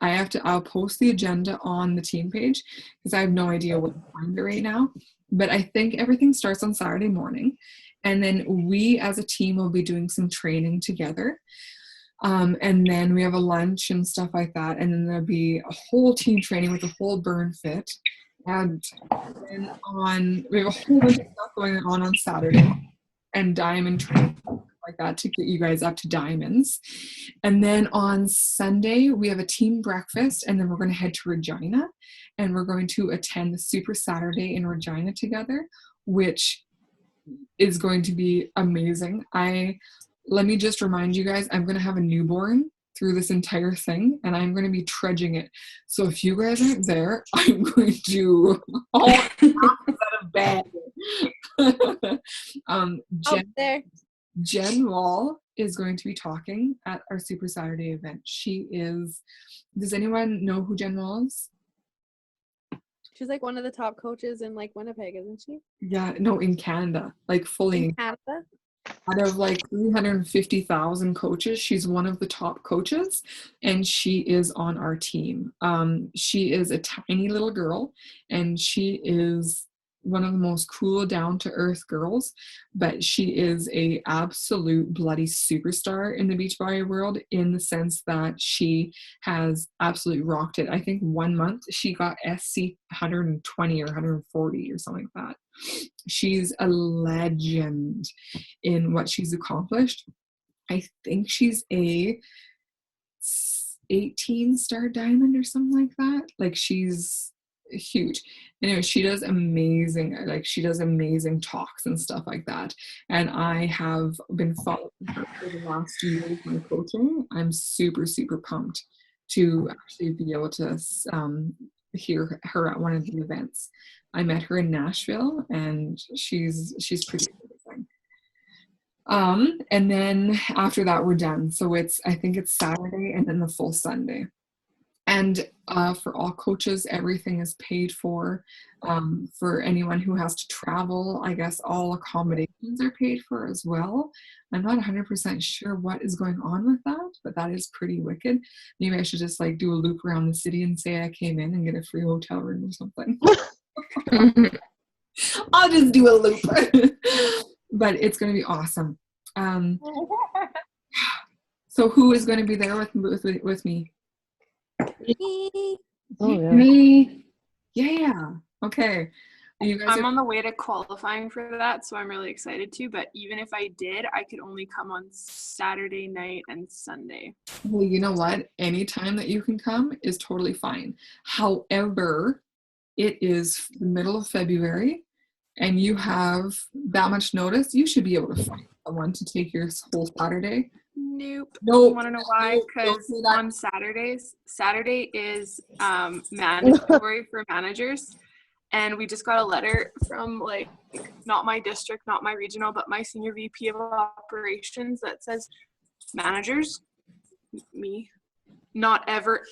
Speaker 1: I'll post the agenda on the team page because I have no idea what to find it right now. But I think everything starts on Saturday morning, and then we as a team will be doing some training together. And then we have a lunch and stuff like that, and then there'll be a whole team training with a whole burn fit. And then we have a whole bunch of stuff going on Saturday, and diamond training like that to get you guys up to diamonds. And then on Sunday we have a team breakfast, and then we're going to head to Regina, and we're going to attend the Super Saturday in Regina together, which is going to be amazing. Let me just remind you guys, I'm going to have a newborn through this entire thing, and I'm going to be trudging it. So if you guys aren't there, I'm going to out of bed. Jen Wall is going to be talking at our Super Saturday event. Does anyone know who Jen Wall is?
Speaker 8: She's like one of the top coaches in like Winnipeg, isn't she?
Speaker 1: Yeah, no, in Canada, like fully
Speaker 8: in Canada.
Speaker 1: Out of like 350,000 coaches, she's one of the top coaches, and she is on our team. She is a tiny little girl, and she is one of the most cool, down-to-earth girls, but she is a absolute bloody superstar in the Beachbody world, in the sense that she has absolutely rocked it. I think 1 month she got SC 120 or 140 or something like that. She's a legend in what she's accomplished. I think she's a 18-star diamond or something like that. Like, she's huge. Anyway, she does amazing talks and stuff like that. And I have been following her for the last year of my coaching. I'm super, super pumped to actually be able to hear her at one of the events. I met her in Nashville, and she's pretty amazing. And then after that, we're done. So I think it's Saturday and then the full Sunday. And for all coaches, everything is paid for. For anyone who has to travel, I guess all accommodations are paid for as well. I'm not 100% sure what is going on with that, but that is pretty wicked. Maybe I should just like do a loop around the city and say I came in and get a free hotel room or something. I'll just do a loop. But it's going to be awesome. So who is going to be there with me? Me. Yeah. Okay. You guys
Speaker 5: I'm on the way to qualifying for that, so I'm really excited too. But even if I did, I could only come on Saturday night and Sunday.
Speaker 1: Well, you know what? Any time that you can come is totally fine. However, it is the middle of February and you have that much notice, you should be able to find someone to take your whole Saturday.
Speaker 5: Nope.
Speaker 1: Nope.
Speaker 5: Want to know why?
Speaker 1: Nope.
Speaker 5: Because
Speaker 1: Don't say that.
Speaker 5: on Saturday is mandatory for managers. And we just got a letter from, like, not my district, not my regional, but my senior VP of operations that says managers, me, not ever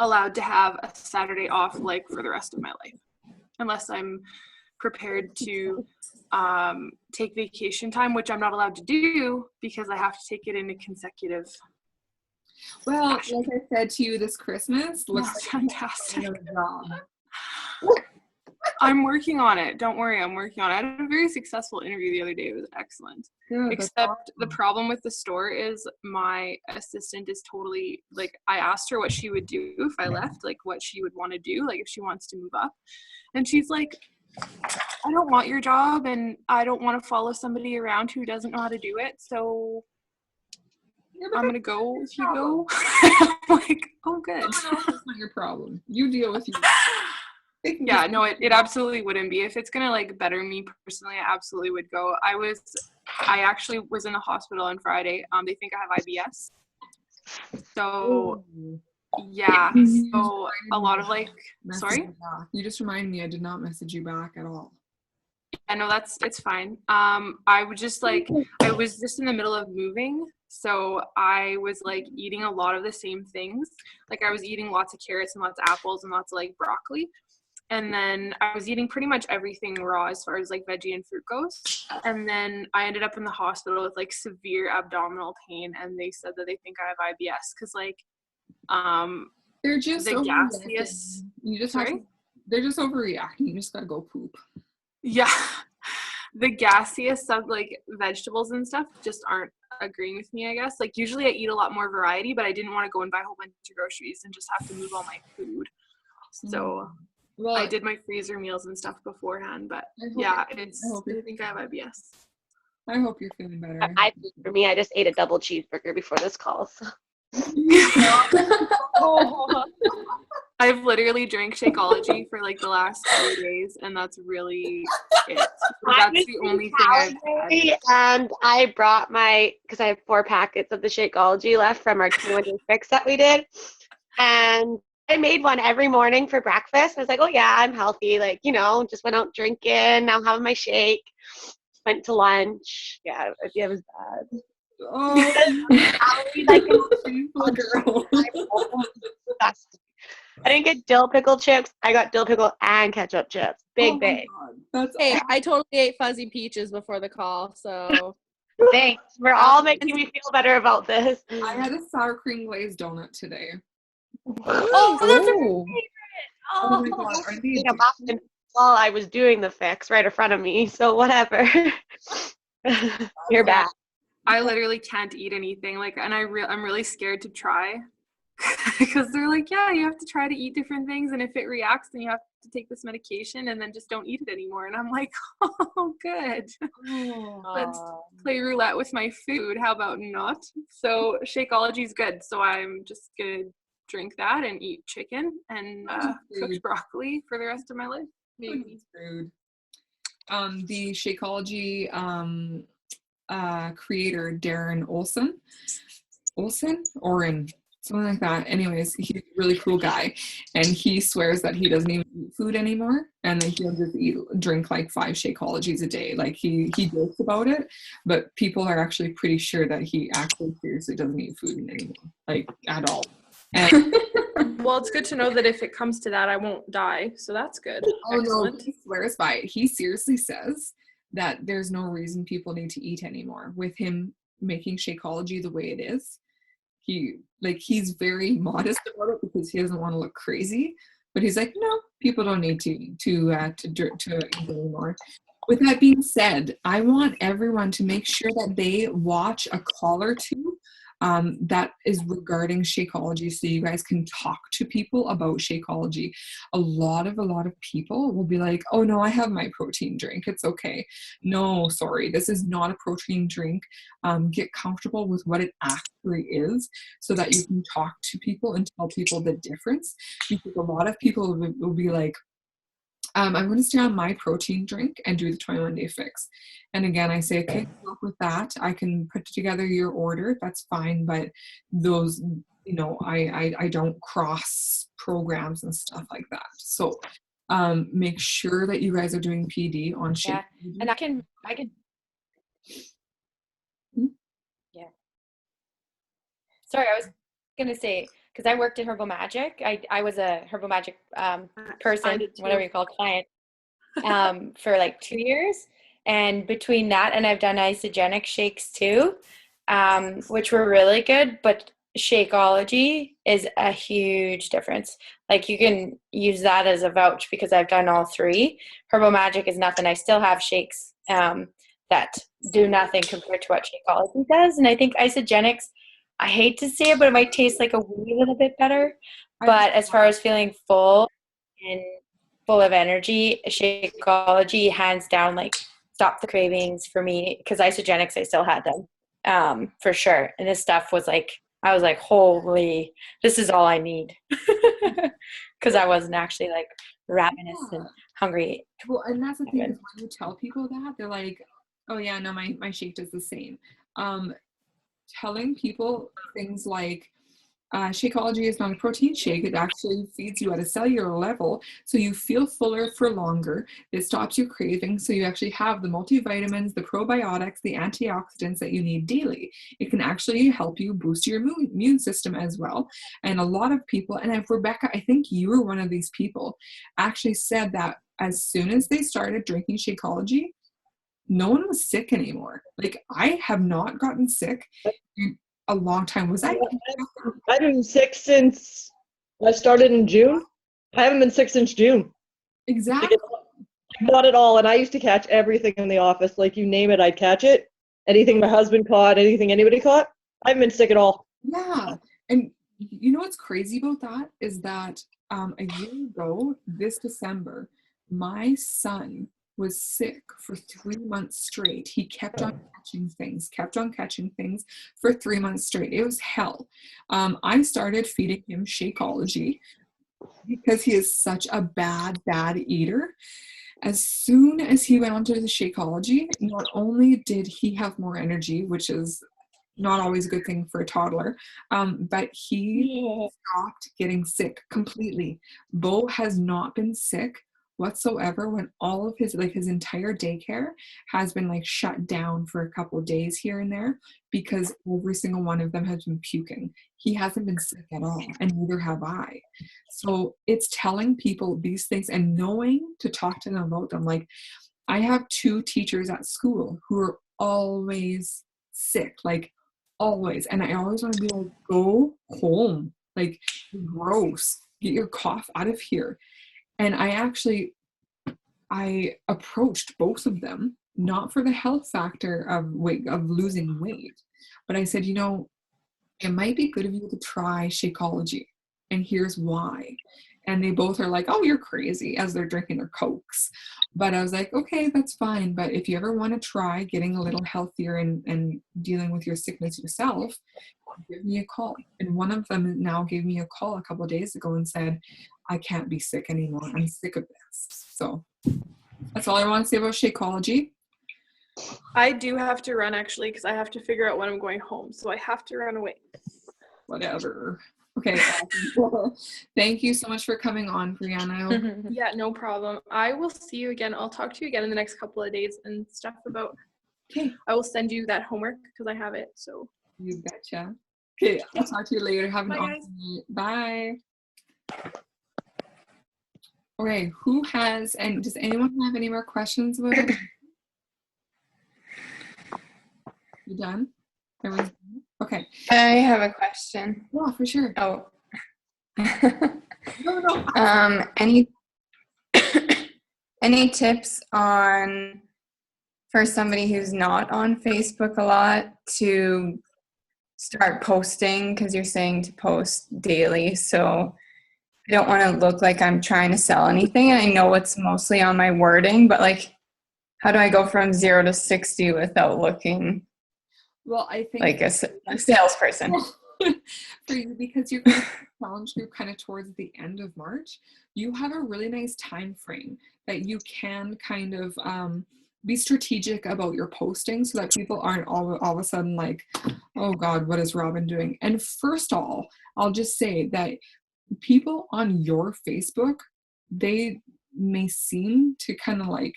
Speaker 5: allowed to have a Saturday off, like, for the rest of my life, unless I'm prepared to take vacation time, which I'm not allowed to do because I have to take it in a consecutive.
Speaker 1: Well, like I said to you this Christmas, looks
Speaker 5: That's
Speaker 1: like
Speaker 5: fantastic.
Speaker 1: another job.
Speaker 5: I'm working on it. Don't worry, I'm working on it. I had a very successful interview the other day. It was excellent.
Speaker 1: Good, that's
Speaker 5: Except the
Speaker 1: awesome.
Speaker 5: problem with the store is my assistant is totally, like, I asked her what she would do if I left, like what she would want to do, like if she wants to move up. And she's like, I don't want your job and I don't want to follow somebody around who doesn't know how to do it. So I'm going to go if you go. I'm like, oh, good.
Speaker 1: No, that's not your problem. You deal with you.
Speaker 5: Yeah, no, it absolutely wouldn't be. If it's gonna, like, better me personally, I absolutely would go. I actually was in the hospital on Friday. They think I have IBS. So yeah, so a lot of, like, sorry?
Speaker 1: You just reminded me I did not message you back at all.
Speaker 5: I know it's fine. I was just in the middle of moving, so I was, like, eating a lot of the same things. Like, I was eating lots of carrots and lots of apples and lots of, like, broccoli. And then I was eating pretty much everything raw as far as, like, veggie and fruit goes. And then I ended up in the hospital with, like, severe abdominal pain, and they said that they think I have IBS because, like,
Speaker 1: they're just
Speaker 5: the gaseous.
Speaker 1: You just
Speaker 5: sorry?
Speaker 1: they're just overreacting. You just gotta go poop.
Speaker 5: Yeah, the gaseous stuff, like vegetables and stuff, just aren't agreeing with me, I guess. Like, usually I eat a lot more variety, but I didn't want to go and buy a whole bunch of groceries and just have to move all my food. So
Speaker 1: well,
Speaker 5: I did my freezer meals and stuff beforehand, but I think I have IBS.
Speaker 1: I hope you're feeling better.
Speaker 4: For me, I just ate a double cheeseburger before this call. So.
Speaker 5: I've literally drank Shakeology for, like, the last 3 days, and that's really it. That's the only thing I've had.
Speaker 4: And I brought because I have 4 packets of the Shakeology left from our 200 fix that we did. And I made one every morning for breakfast. I was like, oh yeah, I'm healthy. Like, just went out drinking. Now having my shake. Went to lunch. Yeah, it was bad.
Speaker 1: Oh,
Speaker 4: I didn't get dill pickle chips. I got dill pickle and ketchup chips. Big.
Speaker 8: Hey, I totally ate fuzzy peaches before the call, so
Speaker 4: thanks. We're all making me feel better about this.
Speaker 1: I had a sour cream glazed donut today.
Speaker 4: Oh, that's my favorite.
Speaker 1: Oh my God, are these
Speaker 4: while I was doing the fix right in front of me, so whatever. You're back.
Speaker 5: I literally can't eat anything, like, and I'm really scared to try because they're like, yeah, you have to try to eat different things, and if it reacts, then you have to take this medication, and then just don't eat it anymore. And I'm like, oh, good. Let's play roulette with my food. How about not? So Shakeology is good. So I'm just gonna drink that and eat chicken and cooked broccoli for the rest of my life.
Speaker 1: Maybe food. The Shakeology creator Darren Oren, something like that. Anyways, he's a really cool guy, and he swears that he doesn't even eat food anymore, and that he'll just drink like 5 Shakeologies a day. Like, he jokes about it, but people are actually pretty sure that he actually seriously doesn't eat food anymore, like, at all. And
Speaker 5: well, it's good to know that if it comes to that, I won't die. So that's good.
Speaker 1: Oh,
Speaker 5: excellent.
Speaker 1: No, he swears by it. He seriously says that there's no reason people need to eat anymore. With him making Shakeology the way it is, he's very modest about it because he doesn't want to look crazy. But he's like, no, people don't need to eat anymore. With that being said, I want everyone to make sure that they watch a call or two that is regarding Shakeology, so you guys can talk to people about Shakeology. A lot of people will be like, oh no, I have my protein drink, it's okay. No, sorry, this is not a protein drink. Get comfortable with what it actually is so that you can talk to people and tell people the difference, because a lot of people will be like, I'm going to stay on my protein drink and do the 21-day fix. And again, I say, okay, good luck with that. I can put together your order. That's fine. But those, I don't cross programs and stuff like that. So make sure that you guys are doing PD on Shake.
Speaker 7: Yeah, and I can. Yeah. Sorry, I was gonna say, because I worked at Herbal Magic. I was a Herbal Magic person, whatever you call it, client, for like 2 years. And between that and I've done isogenic shakes too, which were really good. But Shakeology is a huge difference. Like you can use that as a vouch because I've done all three. Herbal Magic is nothing. I still have shakes that do nothing compared to what Shakeology does. And I think isogenics, I hate to say it, but it might taste like a wee little bit better. But as far as feeling full and full of energy, Shakeology hands down like stop the cravings for me, because isogenics I still had them for sure. And this stuff was like, I was like, holy, this is all I need, because I wasn't actually like ravenous and hungry.
Speaker 1: Well, and that's the thing is when you tell people that, they're like, oh yeah, no, my shake does the same. Telling people things like Shakeology is not a protein shake. It actually feeds you at a cellular level, so you feel fuller for longer. It stops you craving, so you actually have the multivitamins, the probiotics, the antioxidants that you need daily. It can actually help you boost your immune system as well. And a lot of people, and if Rebecca, I think you were one of these people, actually said that as soon as they started drinking Shakeology, no one was sick anymore. Like, I have not gotten sick in a long time.
Speaker 3: I've been sick since I started in June. I haven't been sick since June.
Speaker 1: Exactly.
Speaker 3: Not at all. And I used to catch everything in the office. Like, you name it, I'd catch it. Anything my husband caught, anything anybody caught. I haven't been sick at all.
Speaker 1: Yeah. And you know what's crazy about that is that a year ago, this December, my son was sick for 3 months straight. He kept on catching things for 3 months straight. It was hell. I started feeding him Shakeology because he is such a bad eater. As soon as he went onto the Shakeology, not only did he have more energy, which is not always a good thing for a toddler, but he stopped getting sick completely. Bo has not been sick whatsoever when all of his entire daycare has been like shut down for a couple of days here and there because every single one of them has been puking. He hasn't been sick at all, and neither have I. So it's telling people these things and knowing to talk to them about them. Like, I have 2 teachers at school who are always sick, like always, and I always want to be like, go home, like, gross, get your cough out of here. And I approached both of them, not for the health factor of losing weight, but I said, it might be good of you to try Shakeology, and here's why. And they both are like, oh, you're crazy, as they're drinking their Cokes. But I was like, okay, that's fine. But if you ever want to try getting a little healthier and dealing with your sickness yourself, give me a call. And one of them now gave me a call a couple of days ago and said, I can't be sick anymore. I'm sick of this. So that's all I want to say about Shakeology.
Speaker 5: I do have to run, actually, because I have to figure out when I'm going home. So I have to run away.
Speaker 1: Whatever. Okay. Thank you so much for coming on, Brianna.
Speaker 5: Yeah, no problem. I will see you again. I'll talk to you again in the next couple of days and stuff about.
Speaker 1: Okay.
Speaker 5: I will send you that homework because I have it. So.
Speaker 1: You betcha. Okay, I'll talk to you later. Have an
Speaker 5: Bye,
Speaker 1: awesome night. Bye. Okay, does anyone have any more questions about it? You done? Everyone's done? Okay.
Speaker 9: I have a question.
Speaker 1: Yeah, for sure.
Speaker 9: Oh.
Speaker 1: No.
Speaker 9: Any tips for somebody who's not on Facebook a lot to start posting, because you're saying to post daily, so I don't want to look like I'm trying to sell anything, and I know it's mostly on my wording, but like, how do I go from 0 to 60 without looking
Speaker 1: I think
Speaker 9: like a salesperson?
Speaker 1: for you, because you're going to challenge group kind of towards the end of March. You have a really nice time frame that you can kind of be strategic about your posting so that people aren't all of a sudden like, oh God, what is Robin doing? And first of all, I'll just say that people on your Facebook, they may seem to kind of like,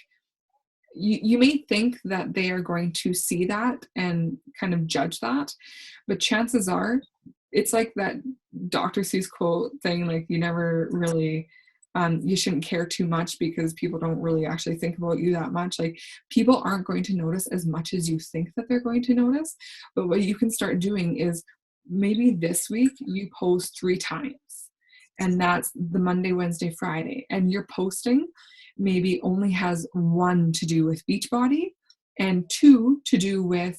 Speaker 1: you may think that they are going to see that and kind of judge that, but chances are it's like that Dr. Seuss quote thing, like you never really you shouldn't care too much because people don't really actually think about you that much. Like people aren't going to notice as much as you think that they're going to notice. But what you can start doing is maybe this week you post 3 times, and that's the Monday, Wednesday, Friday, and you're posting maybe only has 1 to do with Beachbody and 2 to do with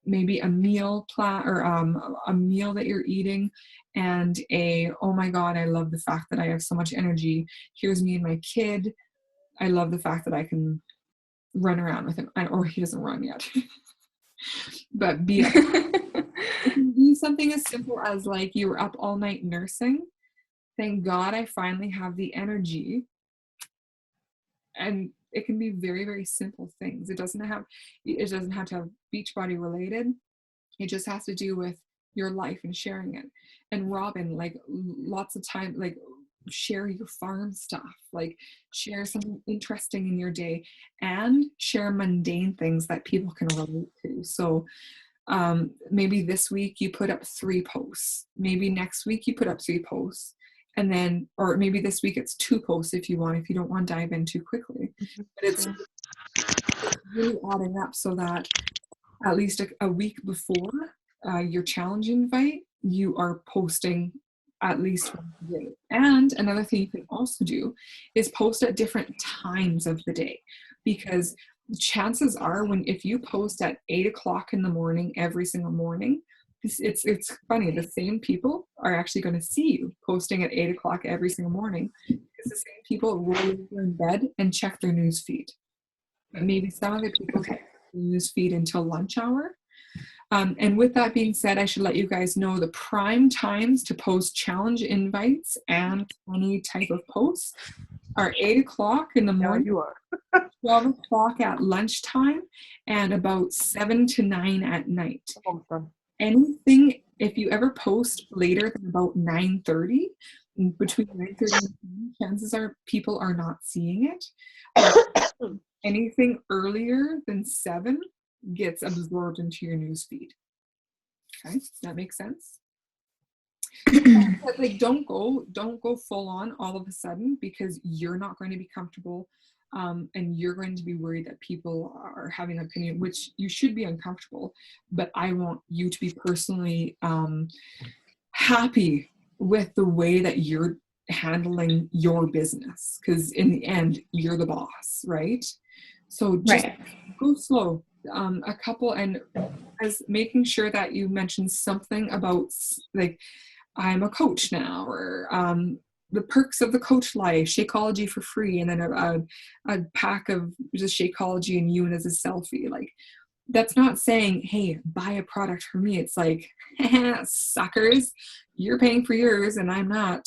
Speaker 1: maybe a meal plan or a meal that you're eating, and oh my God, I love the fact that I have so much energy. Here's me and my kid. I love the fact that I can run around with him, or he doesn't run yet. But it can be something as simple as like you were up all night nursing. Thank God I finally have the energy. And it can be very, very simple things. It doesn't have to have Beachbody related. It just has to do with your life and sharing it. And Robin, like lots of time, like share your farm stuff, like share something interesting in your day, and share mundane things that people can relate to. So maybe this week you put up 3 posts. Maybe next week you put up 3 posts. And then, or maybe this week it's 2 posts if you don't want to dive in too quickly. But it's really adding up so that at least a week before your challenge invite, you are posting at least once a day. And another thing you can also do is post at different times of the day, because chances are if you post at 8 o'clock in the morning every single morning, it's funny, the same people are actually going to see you posting at 8 o'clock every single morning, because the same people roll over in bed and check their news feed. But maybe some other people check their news feed until lunch hour. And with that being said, I should let you guys know the prime times to post challenge invites and any type of posts are 8 o'clock in the morning,
Speaker 3: you are.
Speaker 1: 12 o'clock at lunchtime, and about 7 to 9 at night. Anything, if you ever post later than about 9:30, between 9:30 and 10, chances are people are not seeing it. Anything earlier than 7 gets absorbed into your newsfeed. Okay, does that make sense? But like, don't go full on all of a sudden, because you're not going to be comfortable. And you're going to be worried that people are having an opinion, which you should be uncomfortable, but I want you to be personally happy with the way that you're handling your business, because in the end, you're the boss, right? So just go slow. A couple, and as making sure that you mention something about like, I'm a coach now, or the perks of the coach life, Shakeology for free, and then a pack of just Shakeology and you and as a selfie. Like, that's not saying, hey, buy a product for me. It's like, suckers, you're paying for yours and I'm not.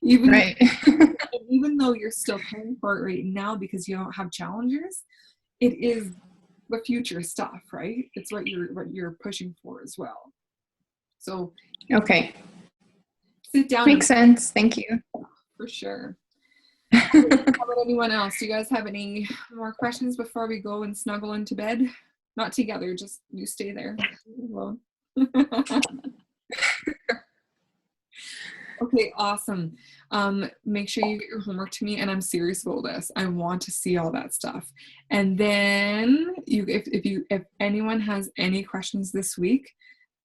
Speaker 1: Even though you're still paying for it right now because you don't have challengers, it is the future stuff, right? It's what you're pushing for as well. So
Speaker 9: okay,
Speaker 1: sit down.
Speaker 9: Makes sense. Thank you.
Speaker 1: For sure. How about anyone else? Do you guys have any more questions before we go and snuggle into bed? Not together, just you stay there alone. Okay, awesome. Make sure you get your homework to me, and I'm serious about this. I want to see all that stuff. And then if anyone has any questions this week,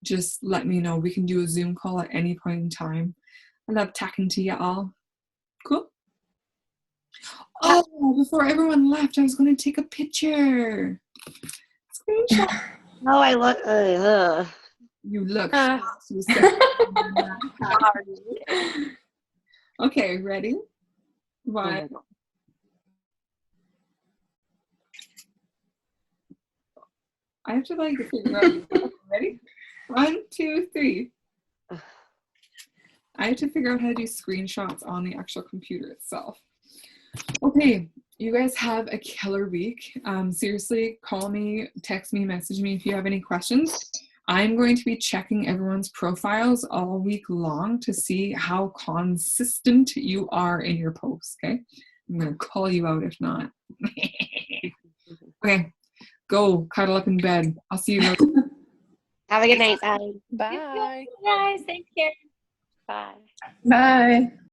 Speaker 1: just let me know. We can do a Zoom call at any point in time. I love talking to you all. Cool. Oh, before everyone left, I was going to take a picture. Screenshot.
Speaker 4: No, I look.
Speaker 1: You look.
Speaker 4: Sorry.
Speaker 1: Okay, ready? One. I have to like figure out. Ready? 1, 2, 3. I have to figure out how to do screenshots on the actual computer itself. Okay, you guys have a killer week. Seriously, call me, text me, message me if you have any questions. I'm going to be checking everyone's profiles all week long to see how consistent you are in your posts, okay? I'm going to call you out if not. Okay, go cuddle up in bed. I'll see you later.
Speaker 4: Have a good night. Bye.
Speaker 8: Bye.
Speaker 7: Guys, take care. Bye.
Speaker 9: Bye.